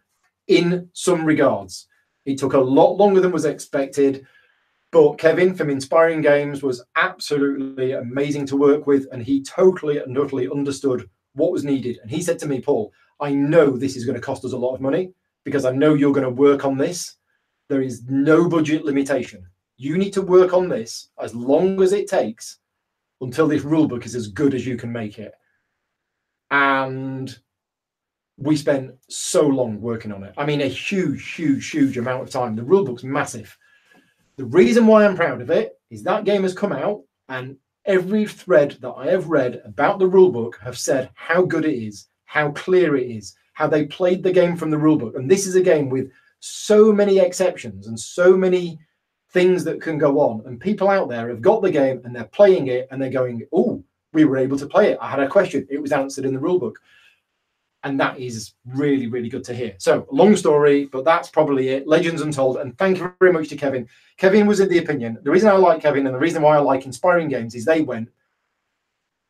in some regards. It took a lot longer than was expected. But Kevin from Inspiring Games was absolutely amazing to work with. And he totally and utterly understood what was needed. And he said to me, Paul, I know this is going to cost us a lot of money because I know you're going to work on this. There is no budget limitation. You need to work on this as long as it takes until this rulebook is as good as you can make it. And we spent so long working on it. I mean, a huge, huge, huge amount of time. The rulebook's massive. The reason why I'm proud of it is that game has come out and every thread that I have read about the rulebook have said how good it is, how clear it is, how they played the game from the rulebook. And this is a game with so many exceptions and so many things that can go on. And people out there have got the game and they're playing it and they're going, oh, we were able to play it. I had a question. It was answered in the rulebook. And that is really, really good to hear. So long story, but that's probably it. Legends Untold. And thank you very much to Kevin. Kevin was of the opinion. The reason I like Kevin and the reason why I like Inspiring Games is they went,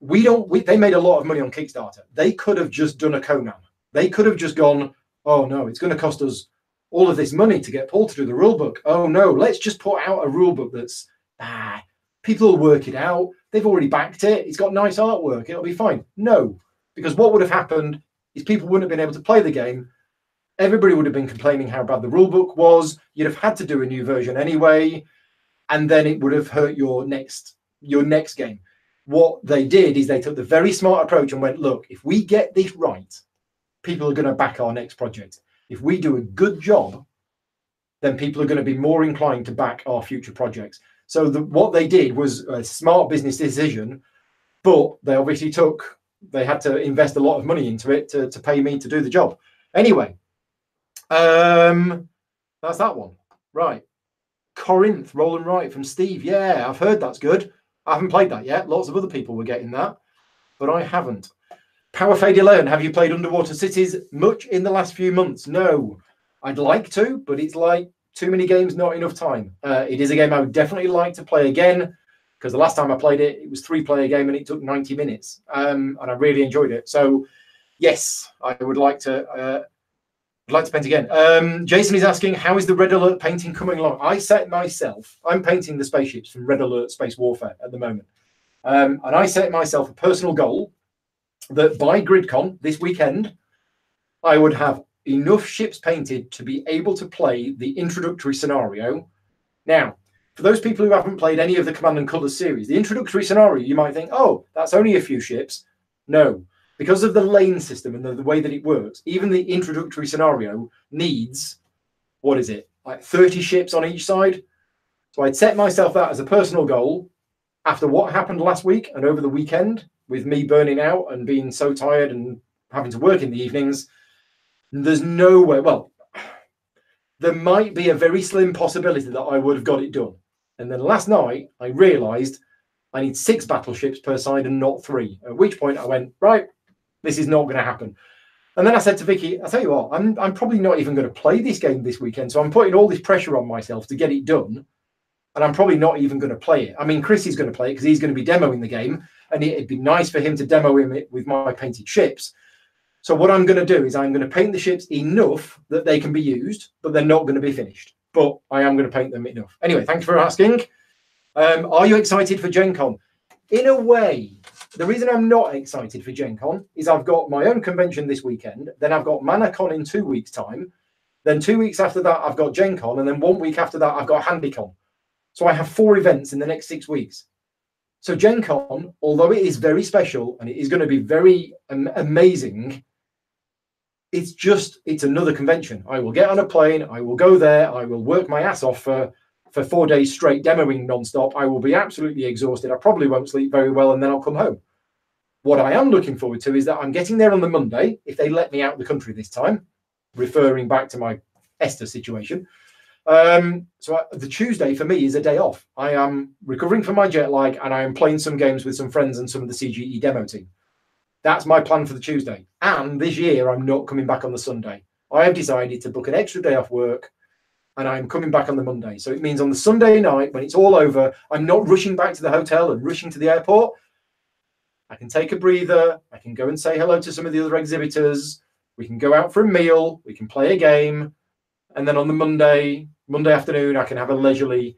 they made a lot of money on Kickstarter. They could have just done a Conan. They could have just gone, oh no, it's going to cost us all of this money to get Paul to do the rulebook. Oh no, let's just put out a rulebook that's people will work it out. They've already backed it. It's got nice artwork. It'll be fine. No, because what would have happened is people wouldn't have been able to play the game. Everybody would have been complaining how bad the rulebook was. You'd have had to do a new version anyway, and then it would have hurt your next game. What they did is they took the very smart approach and went, look, if we get this right, people are going to back our next project. If we do a good job, then people are going to be more inclined to back our future projects. So what they did was a smart business decision, but they obviously they had to invest a lot of money into it to pay me to do the job. Anyway, that's that one. Right. Corinth, roll and write from Steve. Yeah, I've heard that's good. I haven't played that yet. Lots of other people were getting that, but I haven't. Powerfade 11, have you played Underwater Cities much in the last few months? No. I'd like to, but it's like too many games, not enough time. It is a game I would definitely like to play again, because the last time I played it, it was a 3-player game and it took 90 minutes, and I really enjoyed it. So, yes, I would like to paint again. Jason is asking, how is the Red Alert painting coming along? I'm painting the spaceships from Red Alert Space Warfare at the moment. And I set myself a personal goal that by GridCon this weekend, I would have enough ships painted to be able to play the introductory scenario. Now, for those people who haven't played any of the Command and Colours series, the introductory scenario, you might think, oh, that's only a few ships. No, because of the lane system and the way that it works, even the introductory scenario needs, what is it, like 30 ships on each side? So I'd set myself that as a personal goal after what happened last week and over the weekend, with me burning out and being so tired and having to work in the evenings. There's no way, well, there might be a very slim possibility that I would have got it done. And then last night, I realised I need 6 battleships per side and not 3, at which point I went, right, this is not going to happen. And then I said to Vicky, I'll tell you what, I'm probably not even going to play this game this weekend, so I'm putting all this pressure on myself to get it done, and I'm probably not even going to play it. I mean, Chris is going to play it because he's going to be demoing the game, and it'd be nice for him to demo it with my painted ships. So what I'm going to do is I'm going to paint the ships enough that they can be used, but they're not going to be finished. But I am going to paint them enough. Anyway, thanks for asking. Are you excited for Gen Con? In a way, the reason I'm not excited for Gen Con is I've got my own convention this weekend, then I've got ManaCon in 2 weeks' time, then 2 weeks after that I've got Gen Con, and then 1 week after that I've got HandyCon. So I have 4 events in the next 6 weeks. So Gen Con, although it is very special and it is going to be very amazing, it's another convention. I will get on a plane, I will go there, I will work my ass off for 4 days straight, demoing nonstop. I will be absolutely exhausted. I probably won't sleep very well, and then I'll come home. What I am looking forward to is that I'm getting there on the Monday, if they let me out of the country this time, referring back to my Esther situation. The Tuesday for me is a day off. I am recovering from my jet lag, and I am playing some games with some friends and some of the CGE demo team. That's my plan for the Tuesday. And this year, I'm not coming back on the Sunday. I have decided to book an extra day off work, and I'm coming back on the Monday. So it means on the Sunday night, when it's all over, I'm not rushing back to the hotel and rushing to the airport. I can take a breather. I can go and say hello to some of the other exhibitors. We can go out for a meal. We can play a game. And then on the Monday afternoon, I can have a leisurely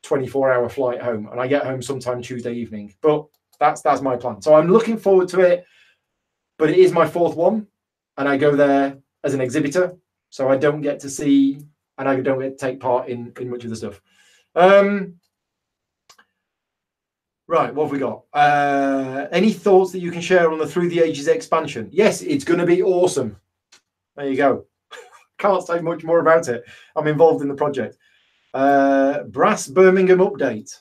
24-hour flight home. And I get home sometime Tuesday evening. But that's my plan. So I'm looking forward to it. But it is my 4th one. And I go there as an exhibitor. So I don't get to see, and I don't get to take part in much of the stuff. Right, what have we got? Any thoughts that you can share on the Through the Ages expansion? Yes, it's going to be awesome. There you go. Can't say much more about it. I'm involved in the project. Brass Birmingham update.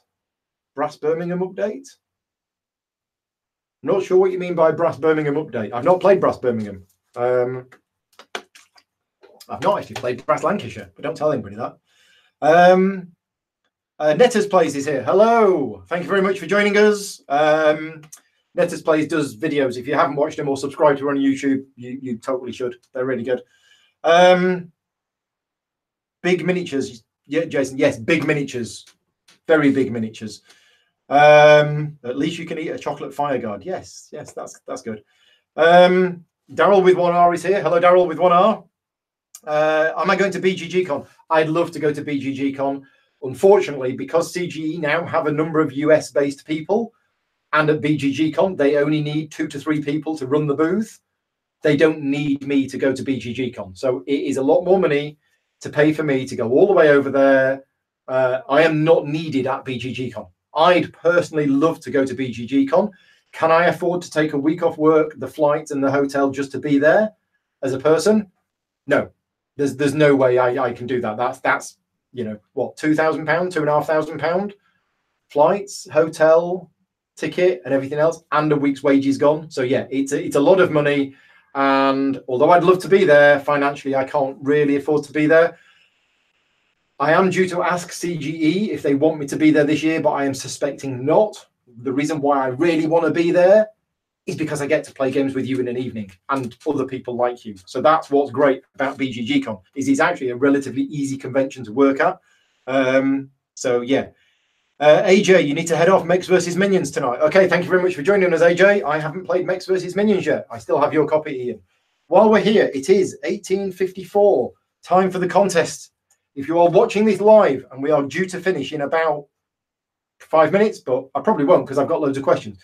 Brass Birmingham update? Not sure what you mean by Brass Birmingham update. I've not played Brass Birmingham. I've not actually played Brass Lancashire, but don't tell anybody that. Netters Plays is here. Hello. Thank you very much for joining us. Netters Plays does videos. If you haven't watched them or subscribed to her on YouTube, you totally should. They're really good. Big miniatures. Yeah, Jason. Yes, big miniatures. Very big miniatures. At least you can eat a chocolate fire guard. Yes, that's good. Daryl with 1R is here. Hello, Daryl with 1R. Am I going to BGGCon? I'd love to go to BGGCon. Unfortunately, because CGE now have a number of US-based people, and at BGGCon, they only need 2 to 3 people to run the booth. They don't need me to go to BGGCon. So it is a lot more money to pay for me to go all the way over there. I am not needed at BGGCon. I'd personally love to go to BGGCon. Can I afford to take a week off work, the flight and the hotel just to be there as a person? No, there's no way I can do that. That's you know what, £2,000, £2,500 flights, hotel, ticket, and everything else, and a week's wages gone. So yeah, it's a lot of money, And although I'd love to be there, financially, I can't really afford to be there. I am due to ask CGE if they want me to be there this year, but I am suspecting not. The reason why I really want to be there is because I get to play games with you in an evening and other people like you. So that's what's great about BGGCon, is it's actually a relatively easy convention to work at. So yeah. AJ, you need to head off Mechs versus Minions tonight. Okay, thank you very much for joining us, AJ. I haven't played Mechs versus Minions yet. I still have your copy, Ian. While we're here, it is 18:54. Time for the contest. If you are watching this live, and we are due to finish in about 5 minutes, but I probably won't because I've got loads of questions.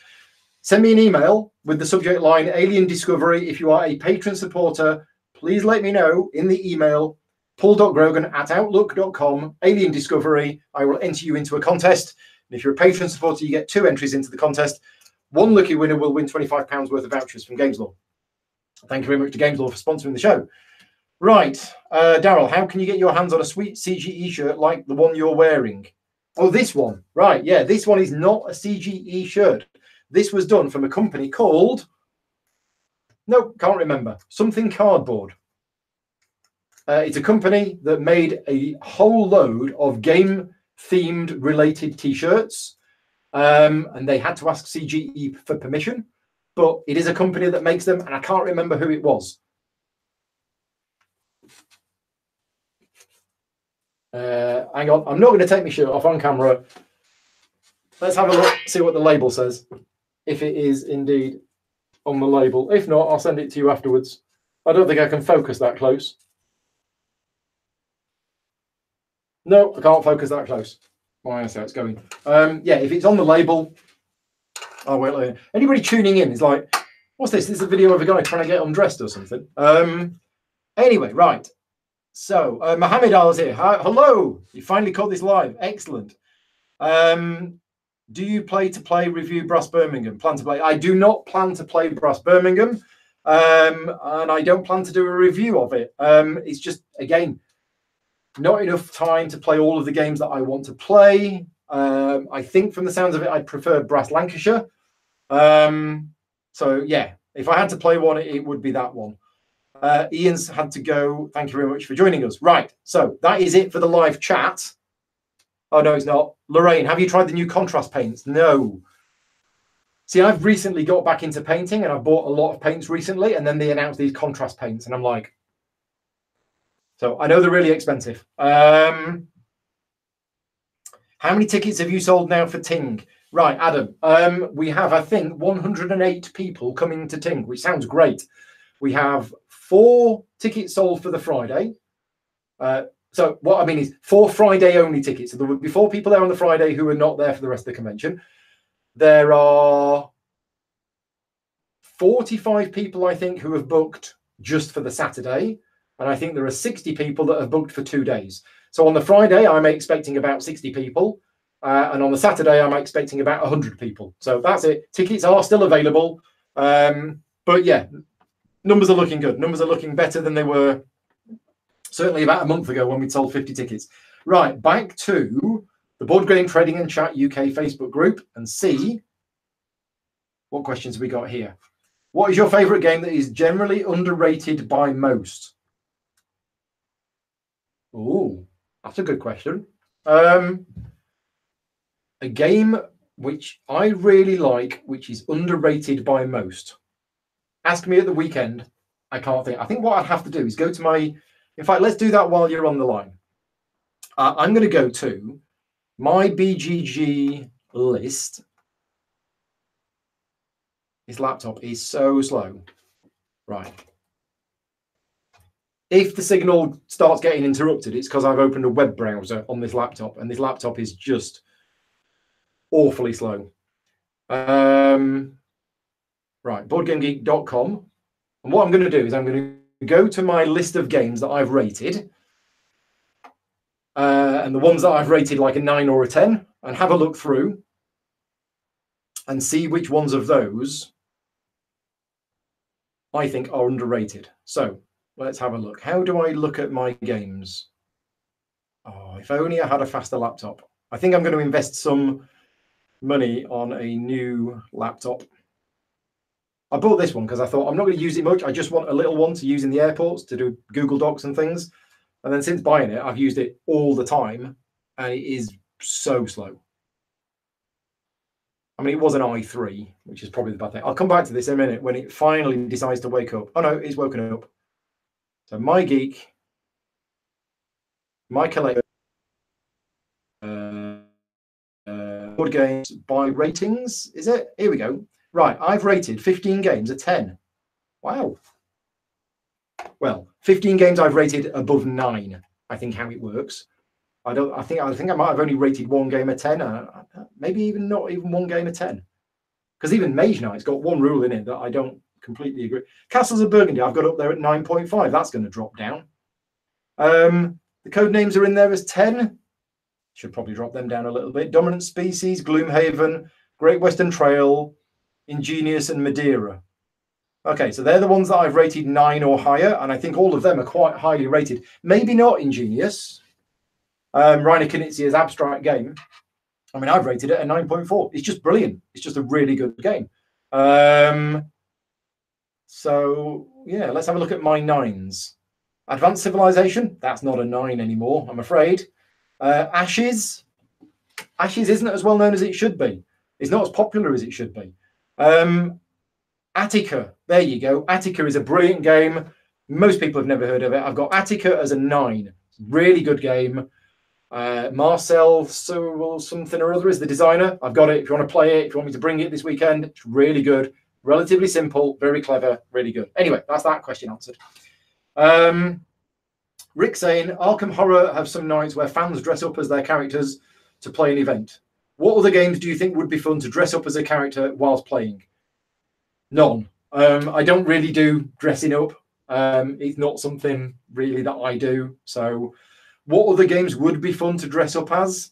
Send me an email with the subject line Alien Discovery. If you are a patron supporter, please let me know in the email, paul.grogan@outlook.com, Alien Discovery. I will enter you into a contest. And if you're a patron supporter, you get 2 entries into the contest. One lucky winner will win £25 worth of vouchers from Gameslaw. Thank you very much to Gameslaw for sponsoring the show. Right, Daryl, how can you get your hands on a sweet CGE shirt like the one you're wearing? Oh, this one. Right, yeah, this one is not a CGE shirt. This was done from a company called, no, can't remember, something cardboard. It's a company that made a whole load of game-themed related T-shirts, and they had to ask CGE for permission, but it is a company that makes them, and I can't remember who it was. Hang on, I'm not going to take my shirt off on camera. Let's have a look, see what the label says, if it is indeed on the label. If not, I'll send it to you afterwards. I don't think I can focus that close. No, I can't focus that close. Why is how it's going? Yeah, if it's on the label, I'll wait later. Anybody tuning in is like, what's this? This is a video of a guy trying to get undressed or something. Anyway, right. So, Mohammed Al's here. Hi, hello. You finally caught this live. Excellent. Do you play review Brass Birmingham? Plan to play? I do not plan to play Brass Birmingham. And I don't plan to do a review of it. It's just, again, not enough time to play all of the games that I want to play. I think from the sounds of it, I'd prefer Brass Lancashire. So, yeah, if I had to play one, it would be that one. Ian's had to go. Thank you very much for joining us. Right, so that is it for the live chat. Oh, no, it's not. Lorraine, have you tried the new contrast paints? No. See, I've recently got back into painting and I've bought a lot of paints recently, and then they announced these contrast paints and I'm like, so I know they're really expensive. How many tickets have you sold now for Ting? Right, Adam, we have, I think, 108 people coming to Ting, which sounds great. We have 4 tickets sold for the Friday. So what I mean is 4 Friday only tickets. So there will be 4 people there on the Friday who are not there for the rest of the convention. There are 45 people, I think, who have booked just for the Saturday. And I think there are 60 people that have booked for 2 days. So on the Friday, I'm expecting about 60 people. And on the Saturday, I'm expecting about 100 people. So that's it. Tickets are still available. But yeah, numbers are looking good. Numbers are looking better than they were certainly about a month ago when we sold 50 tickets. Right, back to the Board Game Trading and Chat UK Facebook group and see what questions we got here. What is your favourite game that is generally underrated by most? Oh, that's a good question. A game which I really like, which is underrated by most. Ask me at the weekend. I can't think. I think what I'd have to do is go to my... In fact, let's do that while you're on the line. I'm going to go to my BGG list. This laptop is so slow. Right. If the signal starts getting interrupted, it's because I've opened a web browser on this laptop, and this laptop is just awfully slow. Right, boardgamegeek.com. And what I'm going to do is I'm going to go to my list of games that I've rated, and the ones that I've rated like a 9 or a 10, and have a look through and see which ones of those I think are underrated. So let's have a look. How do I look at my games? Oh, if only I had a faster laptop. I think I'm going to invest some money on a new laptop. I bought this one because I thought I'm not going to use it much. I just want a little one to use in the airports to do Google Docs and things. And then since buying it, I've used it all the time, and it is so slow. I mean, it was an i3, which is probably the bad thing. I'll come back to this in a minute when it finally decides to wake up. Oh no, it's woken up. So my geek, my collector, board games by ratings, is it? Here we go. Right, I've rated 15 games a 10. Wow. Well, 15 games I've rated above 9. I think how it works. I think I might have only rated one game a 10. Maybe even not even one game a 10. Because even Mage Knight's got one rule in it that I don't completely agree. Castles of Burgundy, I've got up there at 9.5. That's going to drop down. The code names are in there as 10. Should probably drop them down a little bit. Dominant Species, Gloomhaven, Great Western Trail, Ingenious, and Madeira. Okay, so they're the ones that I've rated 9 or higher, and I think all of them are quite highly rated. Maybe not Ingenious. Reiner Knizia's abstract game. I mean, I've rated it a 9.4. It's just brilliant. It's just a really good game. So, yeah, let's have a look at my 9s. Advanced Civilization, that's not a 9 anymore, I'm afraid. Ashes isn't as well known as it should be. It's not as popular as it should be. Attica, there you go. Attica is a brilliant game. Most people have never heard of it. I've got Attica as a 9. Really good game. Marcel something or other is the designer. I've got it. If you want to play it, if you want me to bring it this weekend, it's really good. Relatively simple, very clever, really good. Anyway, that's that question answered. Rick saying, Arkham Horror have some nights where fans dress up as their characters to play an event. What other games do you think would be fun to dress up as a character whilst playing? None. I don't really do dressing up. It's not something really that I do. So what other games would be fun to dress up as?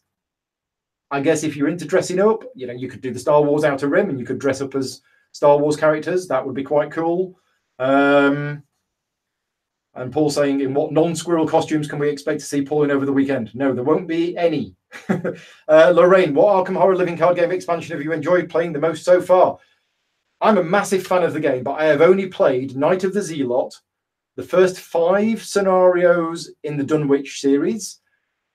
I guess if you're into dressing up, you know, you could do the Star Wars Outer Rim and you could dress up as Star Wars characters. That would be quite cool. And Paul saying, in what non-squirrel costumes can we expect to see Paul in over the weekend? No, there won't be any. Lorraine, what Arkham Horror living card game expansion have you enjoyed playing the most so far? I'm a massive fan of the game, but I have only played Night of the Zealot, the first 5 scenarios in the Dunwich series,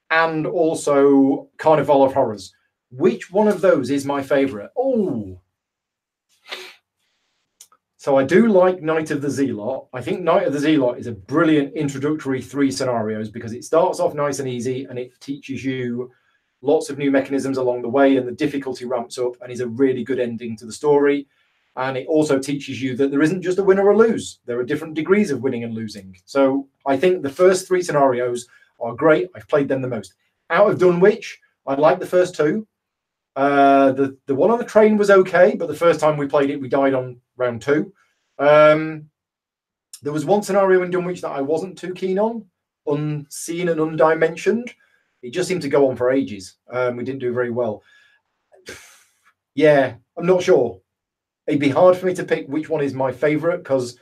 and also Carnival of Horrors. Which one of those is my favourite? Oh, so I do like Night of the Zealot. I think Night of the Zealot is a brilliant introductory 3 scenarios because it starts off nice and easy and it teaches you lots of new mechanisms along the way and the difficulty ramps up and is a really good ending to the story. And it also teaches you that there isn't just a win or a lose. There are different degrees of winning and losing. So I think the first 3 scenarios are great. I've played them the most. Out of Dunwich, I like the first 2. The one on the train was okay, but the first time we played it, we died on round 2. There was one scenario in Dunwich that I wasn't too keen on, Unseen and Undimensioned. It just seemed to go on for ages. We didn't do very well. Yeah, I'm not sure. It'd be hard for me to pick which one is my favourite because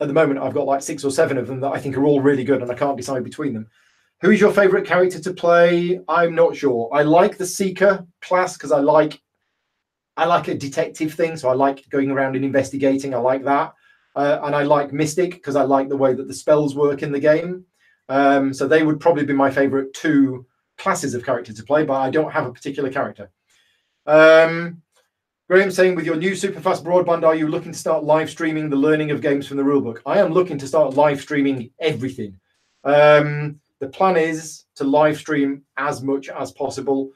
at the moment I've got like 6 or 7 of them that I think are all really good and I can't decide between them. Who is your favourite character to play? I'm not sure. I like the Seeker class because I like a detective thing, so I like going around and investigating. I like that. And I like Mystic because I like the way that the spells work in the game. So they would probably be my favourite 2 classes of character to play, but I don't have a particular character. Graham saying, with your new super fast broadband, are you looking to start live streaming the learning of games from the rulebook? I am looking to start live streaming everything. The plan is to live stream as much as possible.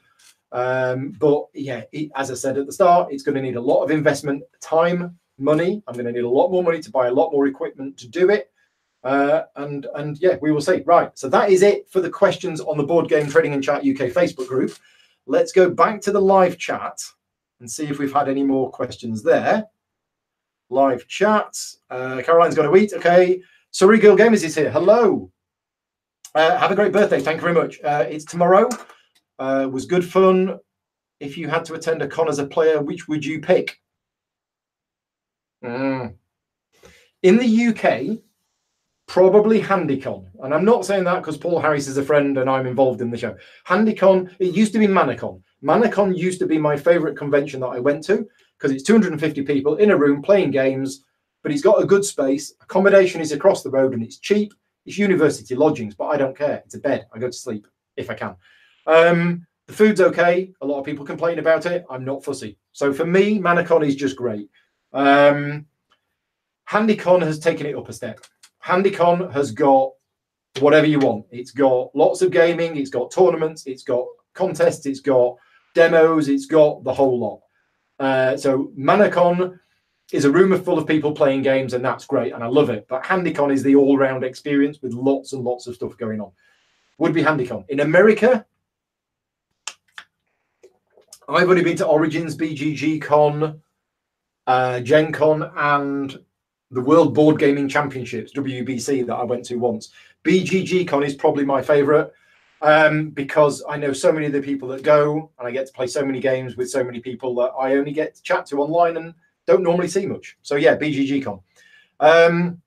But yeah, as I said at the start, it's going to need a lot of investment, time, money. I'm going to need a lot more money to buy a lot more equipment to do it. And yeah, we will see. Right. So that is it for the questions on the Board Game Trading and Chat UK Facebook group. Let's go back to the live chat and see if we've had any more questions there. Live chat. Caroline's got to eat. Okay. Surrey Girl Gamers is here. Hello. Have a great birthday. Thank you very much. It's tomorrow. Was good fun. If you had to attend a con as a player, which would you pick? In the UK, probably HandyCon. And I'm not saying that because Paul Harris is a friend and I'm involved in the show. HandyCon, it used to be Manacon. Manacon used to be my favourite convention that I went to because it's 250 people in a room playing games, but it's got a good space. Accommodation is across the road and it's cheap. It's university lodgings, but I don't care. It's a bed. I go to sleep if I can. The food's okay. A lot of people complain about it. I'm not fussy. So for me, Manacon is just great. HandyCon has taken it up a step. HandyCon has got whatever you want. It's got lots of gaming. It's got tournaments. It's got contests. It's got demos. It's got the whole lot. So Manacon is a room full of people playing games, and that's great, and I love it. But HandyCon is the all-round experience with lots and lots of stuff going on. Would be HandyCon. In America, I've only been to Origins, BGG Con, Gen Con, and the World Board Gaming Championships, WBC, that I went to once. BGG Con is probably my favorite because I know so many of the people that go, and I get to play so many games with so many people that I only get to chat to online and don't normally see much. So yeah, BGG Con.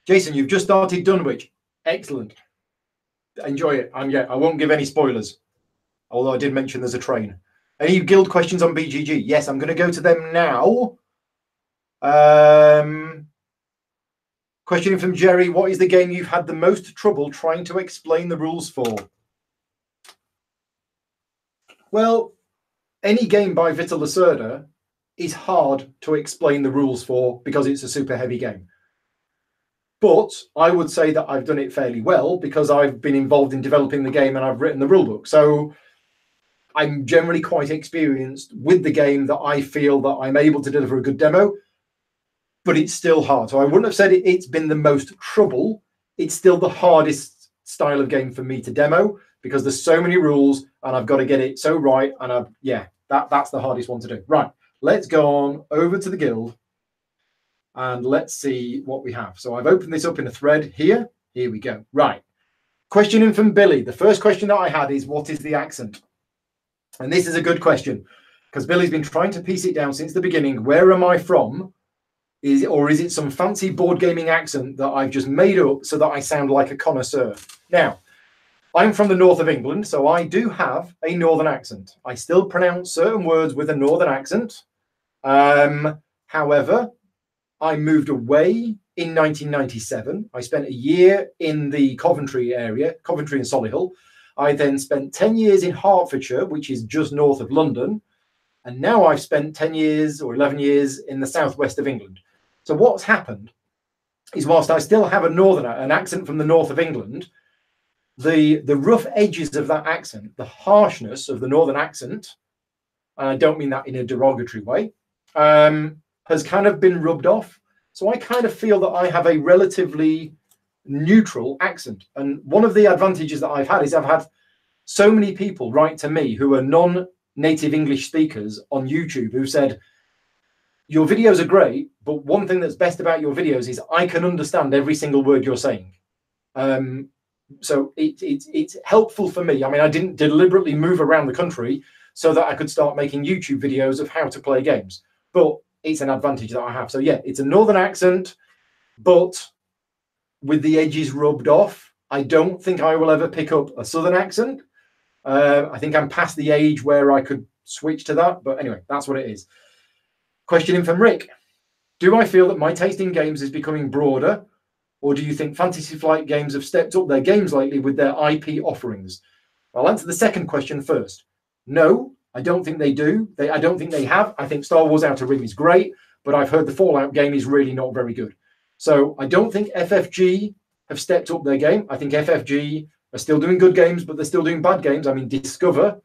Jason, you've just started Dunwich. Excellent. Enjoy it. And yeah, I won't give any spoilers, although I did mention there's a train. Any guild questions on BGG? Yes, I'm going to go to them now. Question from Jerry. What is the game you've had the most trouble trying to explain the rules for? Well, any game by Vital Lacerda is hard to explain the rules for because it's a super heavy game. But I would say that I've done it fairly well because I've been involved in developing the game and I've written the rulebook. So I'm generally quite experienced with the game that I feel that I'm able to deliver a good demo, but it's still hard. So I wouldn't have said it's been the most trouble. It's still the hardest style of game for me to demo because there's so many rules and I've got to get it so right. And that's the hardest one to do. Right, let's go on over to the guild. And let's see what we have. So I've opened this up in a thread here. Here we go. Right. Question in from Billy. The first question that I had is, what is the accent? And this is a good question because Billy's been trying to piece it down since the beginning. Where am I from? Is it some fancy board gaming accent that I've just made up so that I sound like a connoisseur? Now, I'm from the north of England, so I do have a northern accent. I still pronounce certain words with a northern accent. However, I moved away in 1997. I spent a year in the Coventry area, Coventry and Solihull. I then spent 10 years in Hertfordshire, which is just north of London. And now I've spent 10 years or 11 years in the southwest of England. So what's happened is whilst I still have an accent from the north of England, the rough edges of that accent, the harshness of the northern accent, and I don't mean that in a derogatory way, has kind of been rubbed off. So I kind of feel that I have a relatively neutral accent. And one of the advantages that I've had is I've had so many people write to me who are non-native English speakers on YouTube who said, your videos are great, but one thing that's best about your videos is I can understand every single word you're saying. So it's helpful for me. I mean, I didn't deliberately move around the country so that I could start making YouTube videos of how to play games. But it's an advantage that I have. So yeah, it's a northern accent, but with the edges rubbed off. I don't think I will ever pick up a southern accent. I think I'm past the age where I could switch to that. But anyway, that's what it is. Question in from Rick. Do I feel that my taste in games is becoming broader, or do you think Fantasy Flight Games have stepped up their games lately with their IP offerings? I'll answer the second question first. No, I don't think they do. I don't think they have. I think Star Wars Outer Rim is great, but I've heard the Fallout game is really not very good. So I don't think FFG have stepped up their game. I think FFG are still doing good games, but they're still doing bad games. I mean, Discover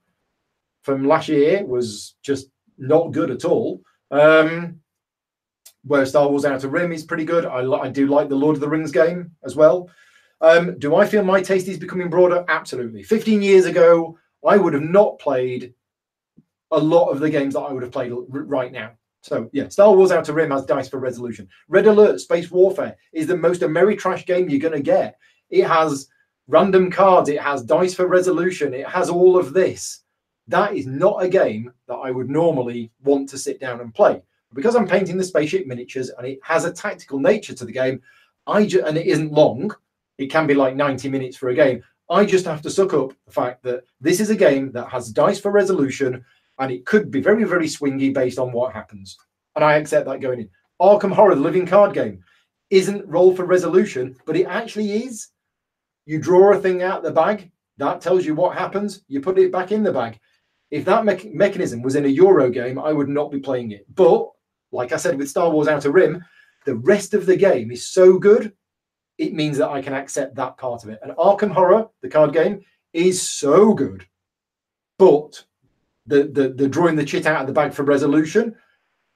from last year was just not good at all. Where Star Wars Outer Rim is pretty good. I do like the Lord of the Rings game as well. Do I feel my taste is becoming broader? Absolutely. 15 years ago, I would have not played a lot of the games that I would have played right now. So yeah, Star Wars Outer Rim has dice for resolution. Red Alert Space Warfare is the most Ameritrash game you're going to get. It has random cards. It has dice for resolution. It has all of this. That is not a game that I would normally want to sit down and play. Because I'm painting the spaceship miniatures and it has a tactical nature to the game, and it isn't long. It can be like 90 minutes for a game. I just have to suck up the fact that this is a game that has dice for resolution. And it could be very, very swingy based on what happens. And I accept that going in. Arkham Horror, the living card game, isn't roll for resolution, but it actually is. You draw a thing out the bag, that tells you what happens, you put it back in the bag. If that mechanism was in a Euro game, I would not be playing it. But, like I said with Star Wars Outer Rim, the rest of the game is so good, it means that I can accept that part of it. And Arkham Horror, the card game, is so good. But the drawing the chit out of the bag for resolution,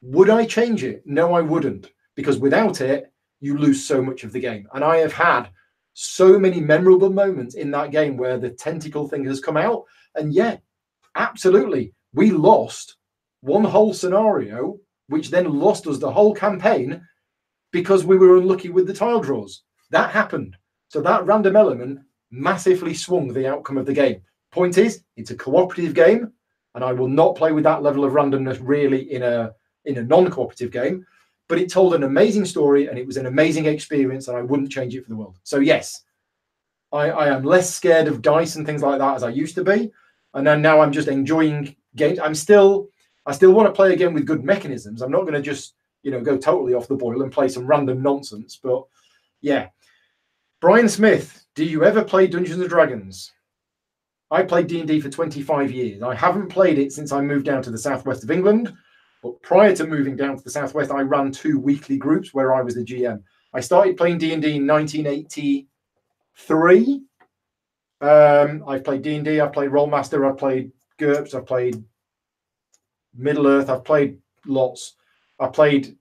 would I change it? No, I wouldn't. Because without it, you lose so much of the game. And I have had so many memorable moments in that game where the tentacle thing has come out. And yeah, absolutely. We lost one whole scenario, which then lost us the whole campaign because we were unlucky with the tile draws. That happened. So that random element massively swung the outcome of the game. Point is, it's a cooperative game, and I will not play with that level of randomness really in a non-cooperative game. But it told an amazing story, and it was an amazing experience, and I wouldn't change it for the world. So yes, I am less scared of dice and things like that as I used to be. And then now I'm just enjoying games. I still want to play again with good mechanisms. I'm not going to just, go totally off the boil and play some random nonsense. But yeah. Brian Smith, do you ever play Dungeons and Dragons? I played D&D for 25 years. I haven't played it since I moved down to the southwest of England. But prior to moving down to the southwest, I ran 2 weekly groups where I was the GM. I started playing D&D in 1983. I've played D&D, I've played Rollmaster, I've played GURPS, I've played Middle-earth, I've played lots. I played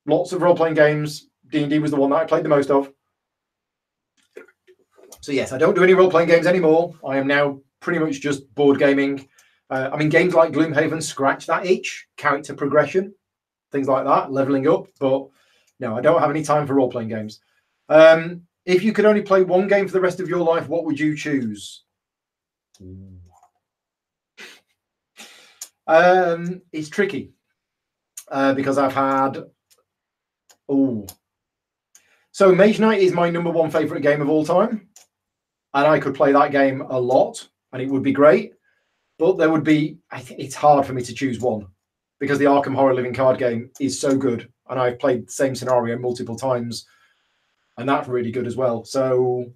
lots of role-playing games. D&D was the one that I played the most of. So yes, I don't do any role-playing games anymore. I am now pretty much just board gaming. Games like Gloomhaven scratch that itch, character progression, things like that, leveling up. But no, I don't have any time for role-playing games. If you could only play one game for the rest of your life, what would you choose? It's tricky because I've had... So Mage Knight is my #1 favourite game of all time. And I could play that game a lot and it would be great. But there would be... it's hard for me to choose one because the Arkham Horror living card game is so good. And I've played the same scenario multiple times. And that's really good as well. So,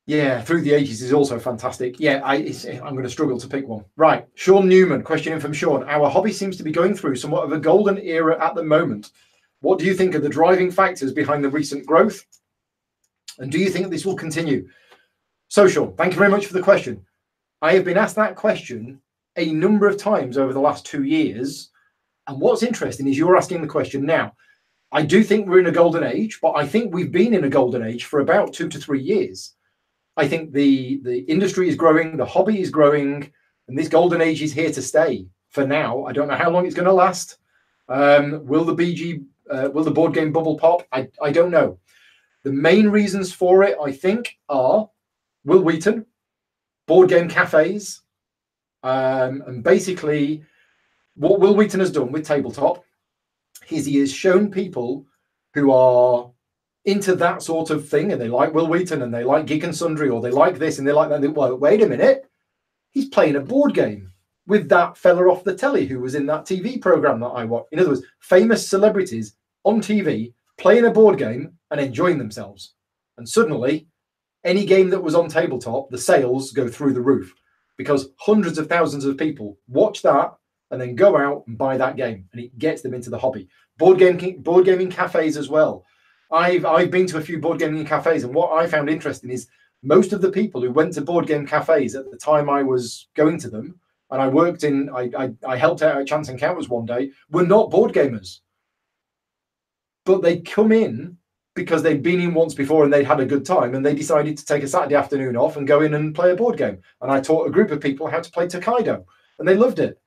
yeah, Through the Ages is also fantastic. Yeah, I'm going to struggle to pick one. Right, Sean Newman, question in from Sean. Our hobby seems to be going through somewhat of a golden era at the moment. What do you think are the driving factors behind the recent growth? And do you think this will continue? So, Sean, thank you very much for the question. I have been asked that question a number of times over the last 2 years. And what's interesting is you're asking the question now. I do think we're in a golden age, but I think we've been in a golden age for about 2 to 3 years. I think the industry is growing, the hobby is growing, and this golden age is here to stay for now. I don't know how long it's going to last. Will the board game bubble pop? I don't know. The main reasons for it, I think, are Will Wheaton, board game cafes, and basically what Will Wheaton has done with tabletop is he has shown people who are into that sort of thing and they like Will Wheaton and they like Geek and Sundry or they like this and they like that. Well, wait a minute. He's playing a board game with that fella off the telly who was in that TV program that I watched. In other words, famous celebrities on TV playing a board game and enjoying themselves. And suddenly, any game that was on tabletop, the sales go through the roof because hundreds of thousands of people watch that and then go out and buy that game, and it gets them into the hobby. Board gaming cafes as well. I've been to a few board gaming cafes, and what I found interesting is most of the people who went to board game cafes at the time I was going to them, and I helped out at Chance Encounters one day, were not board gamers. But they come in because they'd been in once before and they'd had a good time, and they decided to take a Saturday afternoon off and go in and play a board game. And I taught a group of people how to play Tokaido, and they loved it.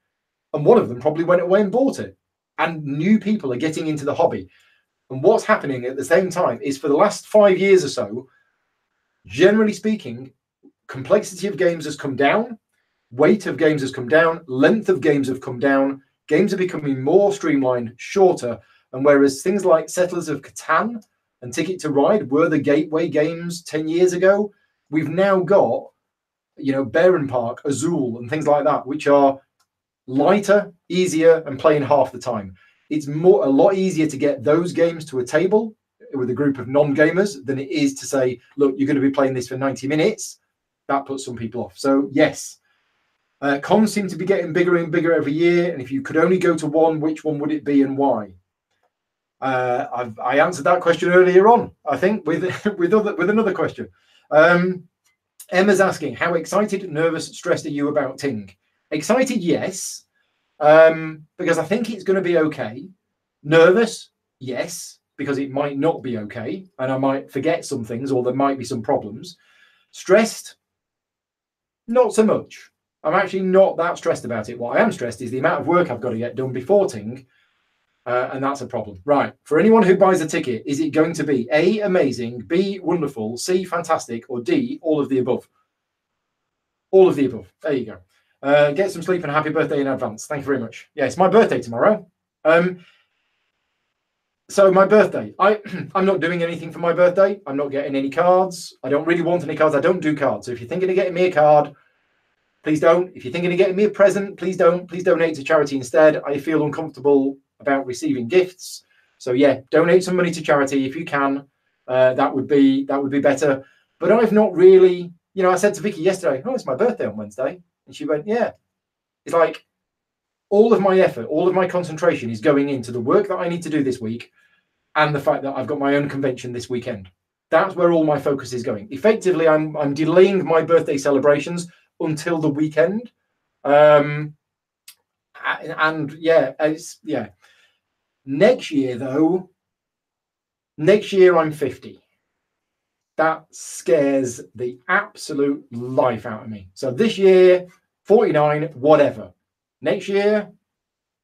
And one of them probably went away and bought it. And new people are getting into the hobby. And what's happening at the same time is for the last 5 years or so, generally speaking, complexity of games has come down, weight of games has come down, length of games have come down, games are becoming more streamlined, shorter. And whereas things like Settlers of Catan and Ticket to Ride were the gateway games 10 years ago, we've now got you know, Baron Park, Azul, and things like that, which are lighter, easier, and playing half the time. It's a lot easier to get those games to a table with a group of non-gamers than it is to say, look, you're going to be playing this for 90 minutes. That puts some people off. So yes, cons seem to be getting bigger and bigger every year. And if you could only go to one, which one would it be and why? I answered that question earlier on, I think, with another question. Emma's asking, how excited, nervous, stressed are you about Ting? Excited, yes, because I think it's going to be okay. Nervous, yes, because it might not be okay, and I might forget some things, or there might be some problems. Stressed, not so much. I'm actually not that stressed about it. What I am stressed is the amount of work I've got to get done before Ting, and that's a problem. Right, for anyone who buys a ticket, is it going to be A, amazing, B, wonderful, C, fantastic, or D, all of the above? All of the above. There you go. Get some sleep and happy birthday in advance. Thank you very much. Yeah, it's my birthday tomorrow. So my birthday, I'm not doing anything for my birthday. I'm not getting any cards. I don't really want any cards. I don't do cards. So if you're thinking of getting me a card, please don't. If you're thinking of getting me a present, please don't. Please donate to charity instead. I feel uncomfortable about receiving gifts. So yeah, donate some money to charity if you can. That would be better. But I've not really, you know, I said to Vicky yesterday, oh, it's my birthday on Wednesday. And she went, yeah. It's like all of my effort, all of my concentration is going into the work that I need to do this week and the fact that I've got my own convention this weekend. That's where all my focus is going. Effectively, I'm delaying my birthday celebrations until the weekend. And yeah, Next year, though, I'm 50. That scares the absolute life out of me. So this year, 49, whatever. Next year,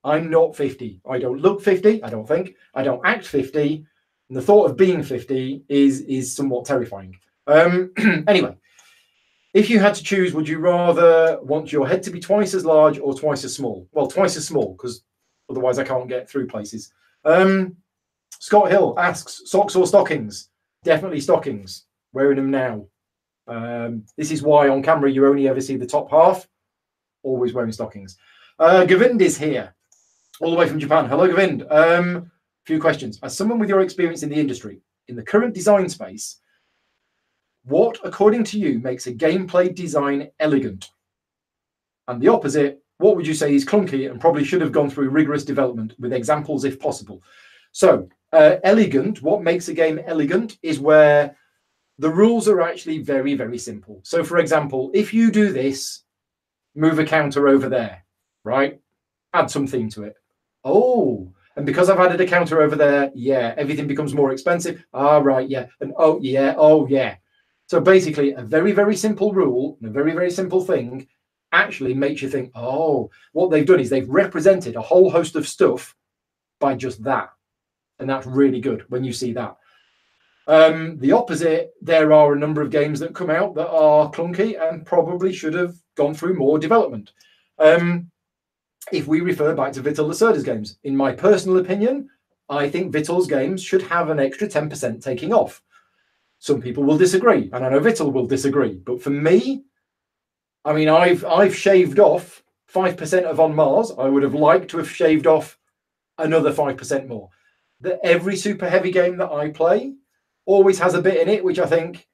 I'm not 50. I don't look 50, I don't think. I don't act 50. And the thought of being 50 is somewhat terrifying. Anyway, if you had to choose, would you rather want your head to be twice as large or twice as small? Well, twice as small, because otherwise I can't get through places. Scott Hill asks, socks or stockings? Definitely stockings. Wearing them now. This is why on camera you only ever see the top half. Always wearing stockings. Govind is here, all the way from Japan. Hello, Govind. Few questions. As someone with your experience in the industry, in the current design space, what, according to you, makes a gameplay design elegant? And the opposite, what would you say is clunky and probably should have gone through rigorous development with examples if possible? So, elegant, what makes a game elegant is where the rules are actually very, very simple. So, for example, if you do this, move a counter over there, right? Add some theme to it. Oh, and because I've added a counter over there, yeah, everything becomes more expensive. Ah, right, yeah. And oh, yeah. So basically, a very, very simple rule and a very, very simple thing actually makes you think, oh, what they've done is they've represented a whole host of stuff by just that. And that's really good when you see that. The opposite, there are a number of games that come out that are clunky and probably should have gone through more development. If we refer back to Vital Lacerda's games, in my personal opinion, I think Vital's games should have an extra 10% taking off. Some people will disagree, and I know Vital will disagree. But for me, I mean, I've shaved off 5% of On Mars. I would have liked to have shaved off another 5% more. That every super heavy game that I play always has a bit in it, which I think,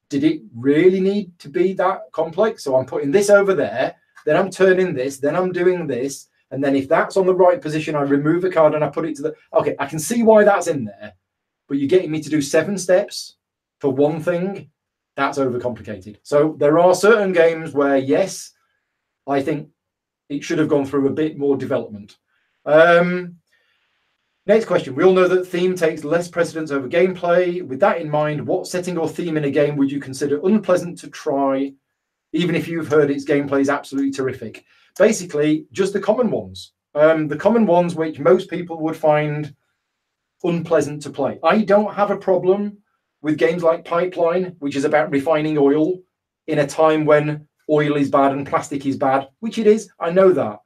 did it really need to be that complex? So I'm putting this over there, then I'm turning this, then I'm doing this. And then if that's on the right position, I remove a card and I put it to the, okay, I can see why that's in there, but you're getting me to do 7 steps for one thing. That's overcomplicated. So there are certain games where, yes, I think it should have gone through a bit more development. Next question. We all know that theme takes less precedence over gameplay. With that in mind, what setting or theme in a game would you consider unpleasant to try, even if you've heard its gameplay is absolutely terrific? Basically, just the common ones. The common ones which most people would find unpleasant to play. I don't have a problem with games like Pipeline, which is about refining oil in a time when oil is bad and plastic is bad, which it is. I know that.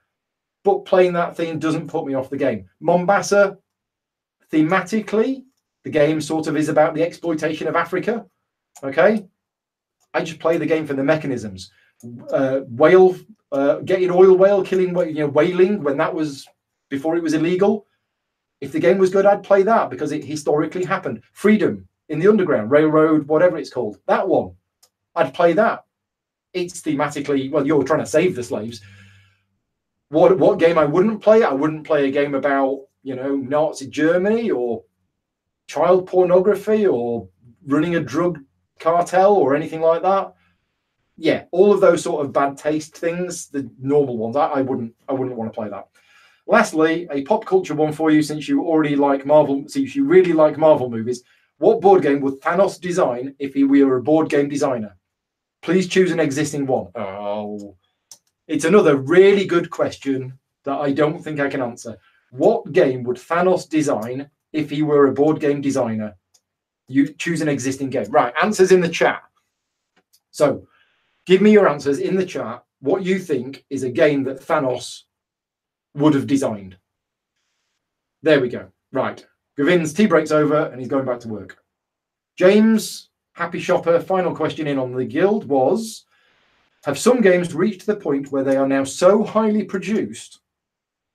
But playing that theme doesn't put me off the game. Mombasa, thematically, the game sort of is about the exploitation of Africa. Okay? I just play the game for the mechanisms. whale, getting oil whale, killing, whaling when that was before it was illegal. If the game was good, I'd play that because it historically happened. Freedom in the Underground, Railroad, whatever it's called, that one, I'd play that. It's thematically, well, you're trying to save the slaves. What game I wouldn't play? I wouldn't play a game about, Nazi Germany or child pornography or running a drug cartel or anything like that. Yeah, all of those sort of bad taste things, the normal ones, I wouldn't want to play that. Lastly, a pop culture one for you, since you already like Marvel, since you really like Marvel movies. What board game would Thanos design if he were a board game designer? Please choose an existing one. Oh, it's another really good question that I don't think I can answer. What game would Thanos design if he were a board game designer? You choose an existing game. Right, answers in the chat. So give me your answers in the chat. What you think is a game that Thanos would have designed. There we go. Right. Gavin's tea break's over and he's going back to work. James, happy shopper, final question in on the guild was, have some games reached the point where they are now so highly produced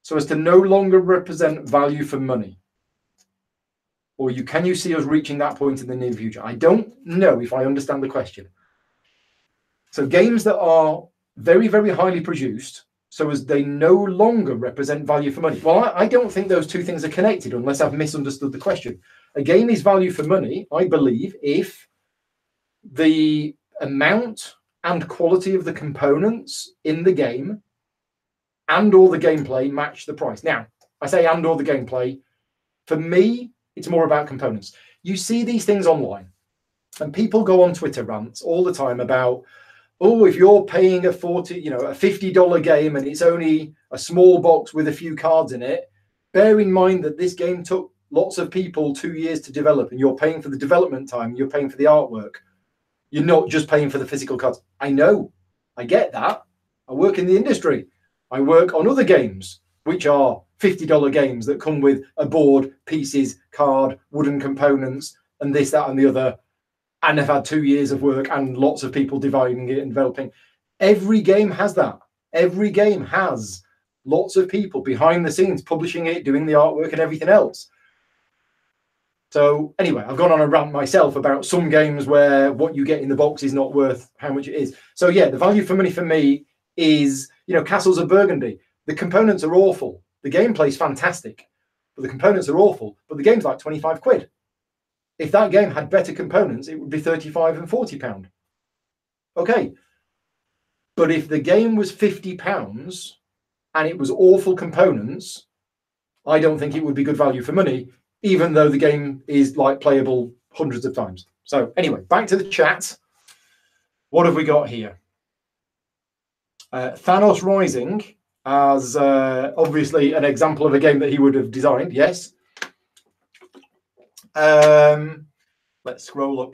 so as to no longer represent value for money? Or can you see us reaching that point in the near future? I don't know if I understand the question. So games that are very, very highly produced so as they no longer represent value for money. Well, I don't think those two things are connected unless I've misunderstood the question. A game is value for money, I believe, if the amount and quality of the components in the game and or the gameplay match the price. Now, I say and or the gameplay. For me, it's more about components. You see these things online and people go on Twitter rants all the time about, oh, if you're paying a $50 game and it's only a small box with a few cards in it, bear in mind that this game took lots of people 2 years to develop and you're paying for the development time, you're paying for the artwork. You're not just paying for the physical cards. I know, I get that. I work in the industry. I work on other games, which are $50 games that come with a board, pieces, card, wooden components, and this, that, and the other. And have had 2 years of work and lots of people dividing it and developing. Every game has that. Every game has lots of people behind the scenes publishing it, doing the artwork and everything else. So anyway, I've gone on a rant myself about some games where what you get in the box is not worth how much it is. So yeah, the value for money for me is, Castles of Burgundy. The components are awful. The gameplay is fantastic, but the components are awful. But the game's like 25 quid. If that game had better components, it would be 35 and 40 pound. Okay. But if the game was 50 pounds and it was awful components, I don't think it would be good value for money, even though the game is like playable hundreds of times. So anyway, back to the chat. What have we got here? Thanos Rising as obviously an example of a game that he would have designed. Yes. Let's scroll up.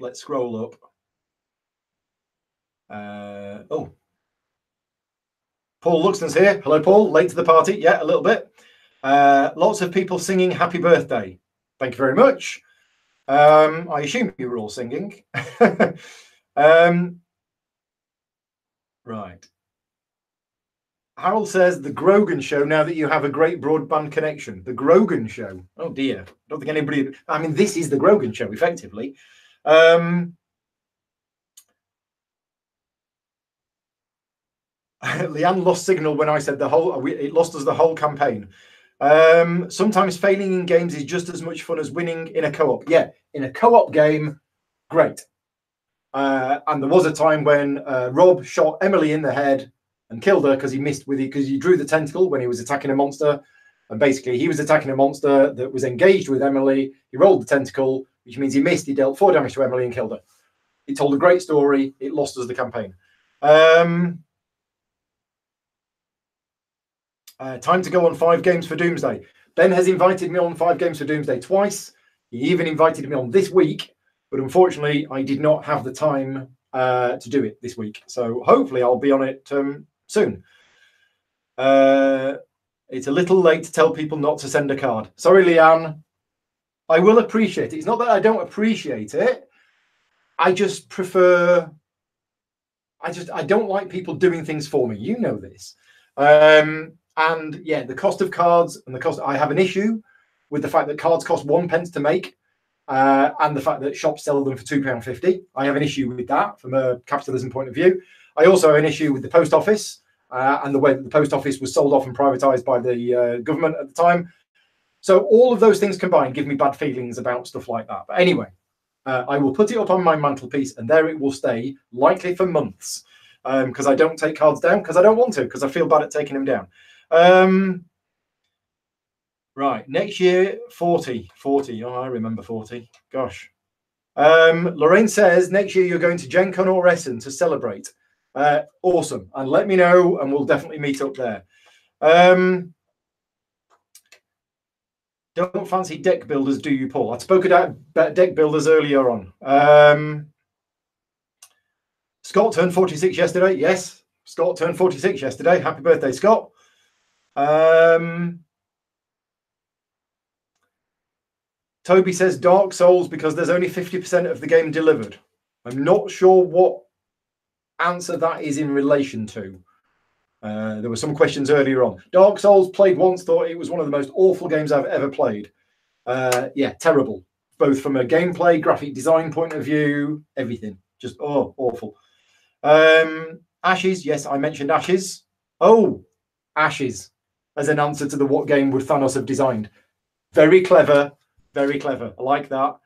Oh, Paul Luxton's here. Hello, Paul. Late to the party. Yeah, a little bit. Lots of people singing happy birthday. Thank you very much. I assume you were all singing. Right. Harold says the Grogan Show, now that you have a great broadband connection. The Grogan Show. Oh dear. I don't think anybody, I mean, this is the Grogan Show, effectively. Leanne lost signal when I said it lost us the whole campaign. Sometimes failing in games is just as much fun as winning in a co-op. Yeah, in a co-op game, great. And there was a time when Rob shot Emily in the head and killed her because he missed with it, because he drew the tentacle when he was attacking a monster. And basically he was attacking a monster that was engaged with Emily. He rolled the tentacle, which means he missed. He dealt 4 damage to Emily and killed her. It told a great story. It lost us the campaign. Time to go on 5 games for Doomsday. Ben has invited me on 5 games for Doomsday twice. He even invited me on this week, but unfortunately I did not have the time to do it this week. So hopefully I'll be on it soon. It's a little late to tell people not to send a card. Sorry, Leanne. I will appreciate it. It's not that I don't appreciate it. I just prefer I don't like people doing things for me. You know this. And yeah, the cost of cards and the cost, I have an issue with the fact that cards cost 1p to make, and the fact that shops sell them for £2.50. I have an issue with that from a capitalism point of view. I also have an issue with the post office and the way that the post office was sold off and privatized by the government at the time. So all of those things combined give me bad feelings about stuff like that. But anyway, I will put it up on my mantelpiece and there it will stay, likely for months, because I don't take cards down because I don't want to, because I feel bad at taking them down. Right, next year, 40. Oh, I remember 40. Gosh. Lorraine says, next year you're going to Gen Con or Essen to celebrate. Awesome. And let me know and we'll definitely meet up there. Don't fancy deck builders, do you, Paul? I spoke about deck builders earlier on. Scott turned 46 yesterday. Yes, Scott turned 46 yesterday. Happy birthday, Scott. Toby says Dark Souls because there's only 50% of the game delivered. I'm not sure what answer that is in relation to. There were some questions earlier on. Dark Souls, played once, thought it was one of the most awful games I've ever played. Yeah, terrible. Both from a gameplay, graphic design point of view, everything. Just, oh, awful. Ashes, yes, I mentioned Ashes. Oh, Ashes as an answer to the what game would Thanos have designed. Very clever. Very clever. I like that.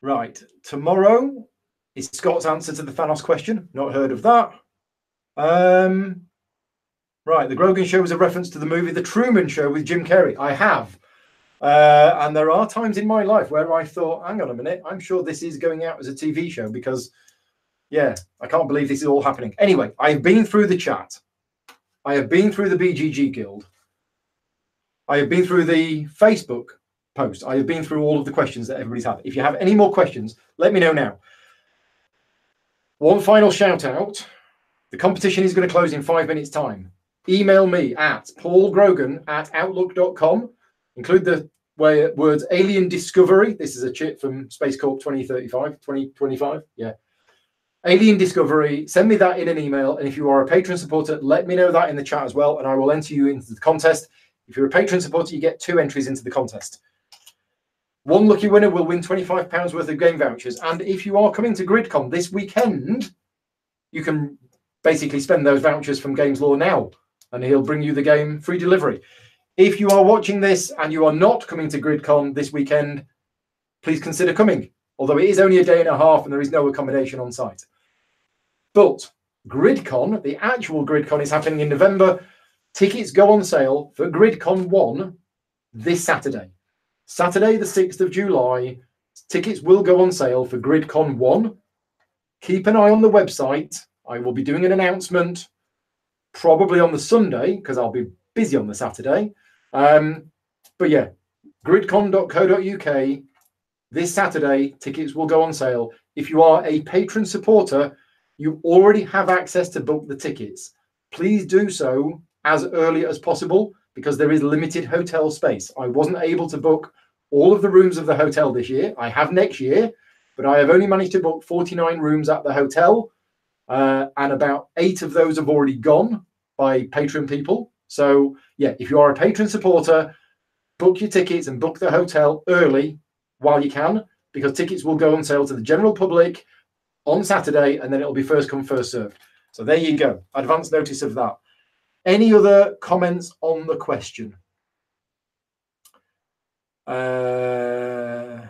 Right. Tomorrow is Scott's answer to the Thanos question. Not heard of that. Right. The Grogan Show was a reference to the movie The Truman Show with Jim Carrey. I have. And there are times in my life where I thought, hang on a minute, I'm sure this is going out as a TV show because, yeah, I can't believe this is all happening. Anyway, I've been through the chat. I have been through the BGG Guild. I have been through the Facebook post. I have been through all of the questions that everybody's had. If you have any more questions, let me know now. One final shout out. The competition is going to close in 5 minutes' time. Email me at paulgrogan@outlook.com. Include the words Alien Discovery. This is a chip from Space Corp 2025. Yeah. Alien Discovery. Send me that in an email. And if you are a patron supporter, let me know that in the chat as well. And I will enter you into the contest. If you're a patron supporter, you get 2 entries into the contest. One lucky winner will win £25 worth of game vouchers. And if you are coming to GridCon this weekend, you can basically spend those vouchers from Games Law now, and he'll bring you the game free delivery. If you are watching this and you are not coming to GridCon this weekend, please consider coming, although it is only a day and a half and there is no accommodation on site. But GridCon, the actual GridCon, is happening in November. Tickets go on sale for GridCon 1 this Saturday. Saturday, the 6th of July. Tickets will go on sale for GridCon 1. Keep an eye on the website. I will be doing an announcement probably on the Sunday because I'll be busy on the Saturday. But yeah, gridcon.co.uk. This Saturday, tickets will go on sale. If you are a patron supporter, you already have access to book the tickets. Please do so as early as possible because there is limited hotel space. I wasn't able to book all of the rooms of the hotel this year. I have next year, but I have only managed to book 49 rooms at the hotel, and about 8 of those have already gone by patron people. So yeah, if you are a patron supporter, book your tickets and book the hotel early while you can, because tickets will go on sale to the general public on Saturday, and then it'll be first come, first served. So there you go. Advance notice of that. Any other comments on the question? No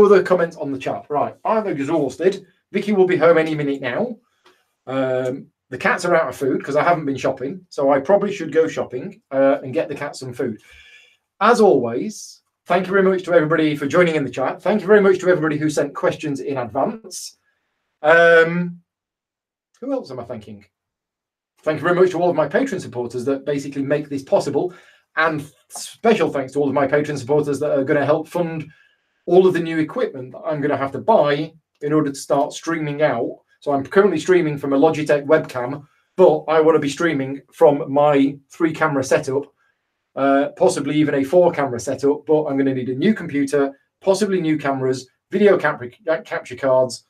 other comments on the chat. Right, I'm exhausted. Vicky will be home any minute now. The cats are out of food because I haven't been shopping, so I probably should go shopping and get the cats some food. As always, thank you very much to everybody for joining in the chat. Thank you very much to everybody who sent questions in advance. Who else am I thanking? Thank you very much to all of my patron supporters that basically make this possible. And special thanks to all of my patron supporters that are going to help fund all of the new equipment that I'm going to have to buy in order to start streaming out. So I'm currently streaming from a Logitech webcam, but I want to be streaming from my 3-camera setup, possibly even a 4-camera setup. But I'm going to need a new computer, possibly new cameras, video capture cards,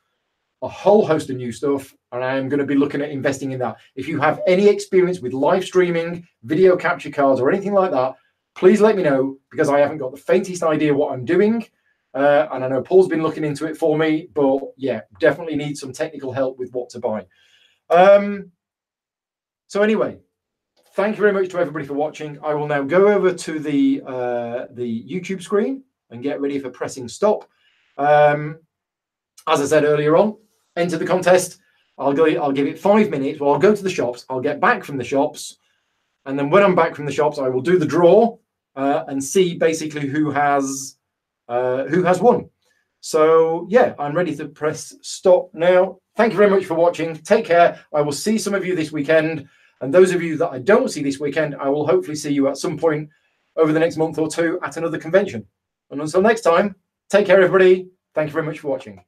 a whole host of new stuff, and I am going to be looking at investing in that. If you have any experience with live streaming, video capture cards, or anything like that, please let me know, because I haven't got the faintest idea what I'm doing. And I know Paul's been looking into it for me, but yeah, definitely need some technical help with what to buy. So anyway, thank you very much to everybody for watching. I will now go over to the YouTube screen and get ready for pressing stop. As I said earlier on, enter the contest. I'll give it 5 minutes. Well, I'll go to the shops. I'll get back from the shops, and then when I'm back from the shops, I will do the draw and see basically who has won. So yeah, I'm ready to press stop now. Thank you very much for watching. Take care. I will see some of you this weekend, and those of you that I don't see this weekend, I will hopefully see you at some point over the next month or two at another convention. And until next time, take care, everybody. Thank you very much for watching.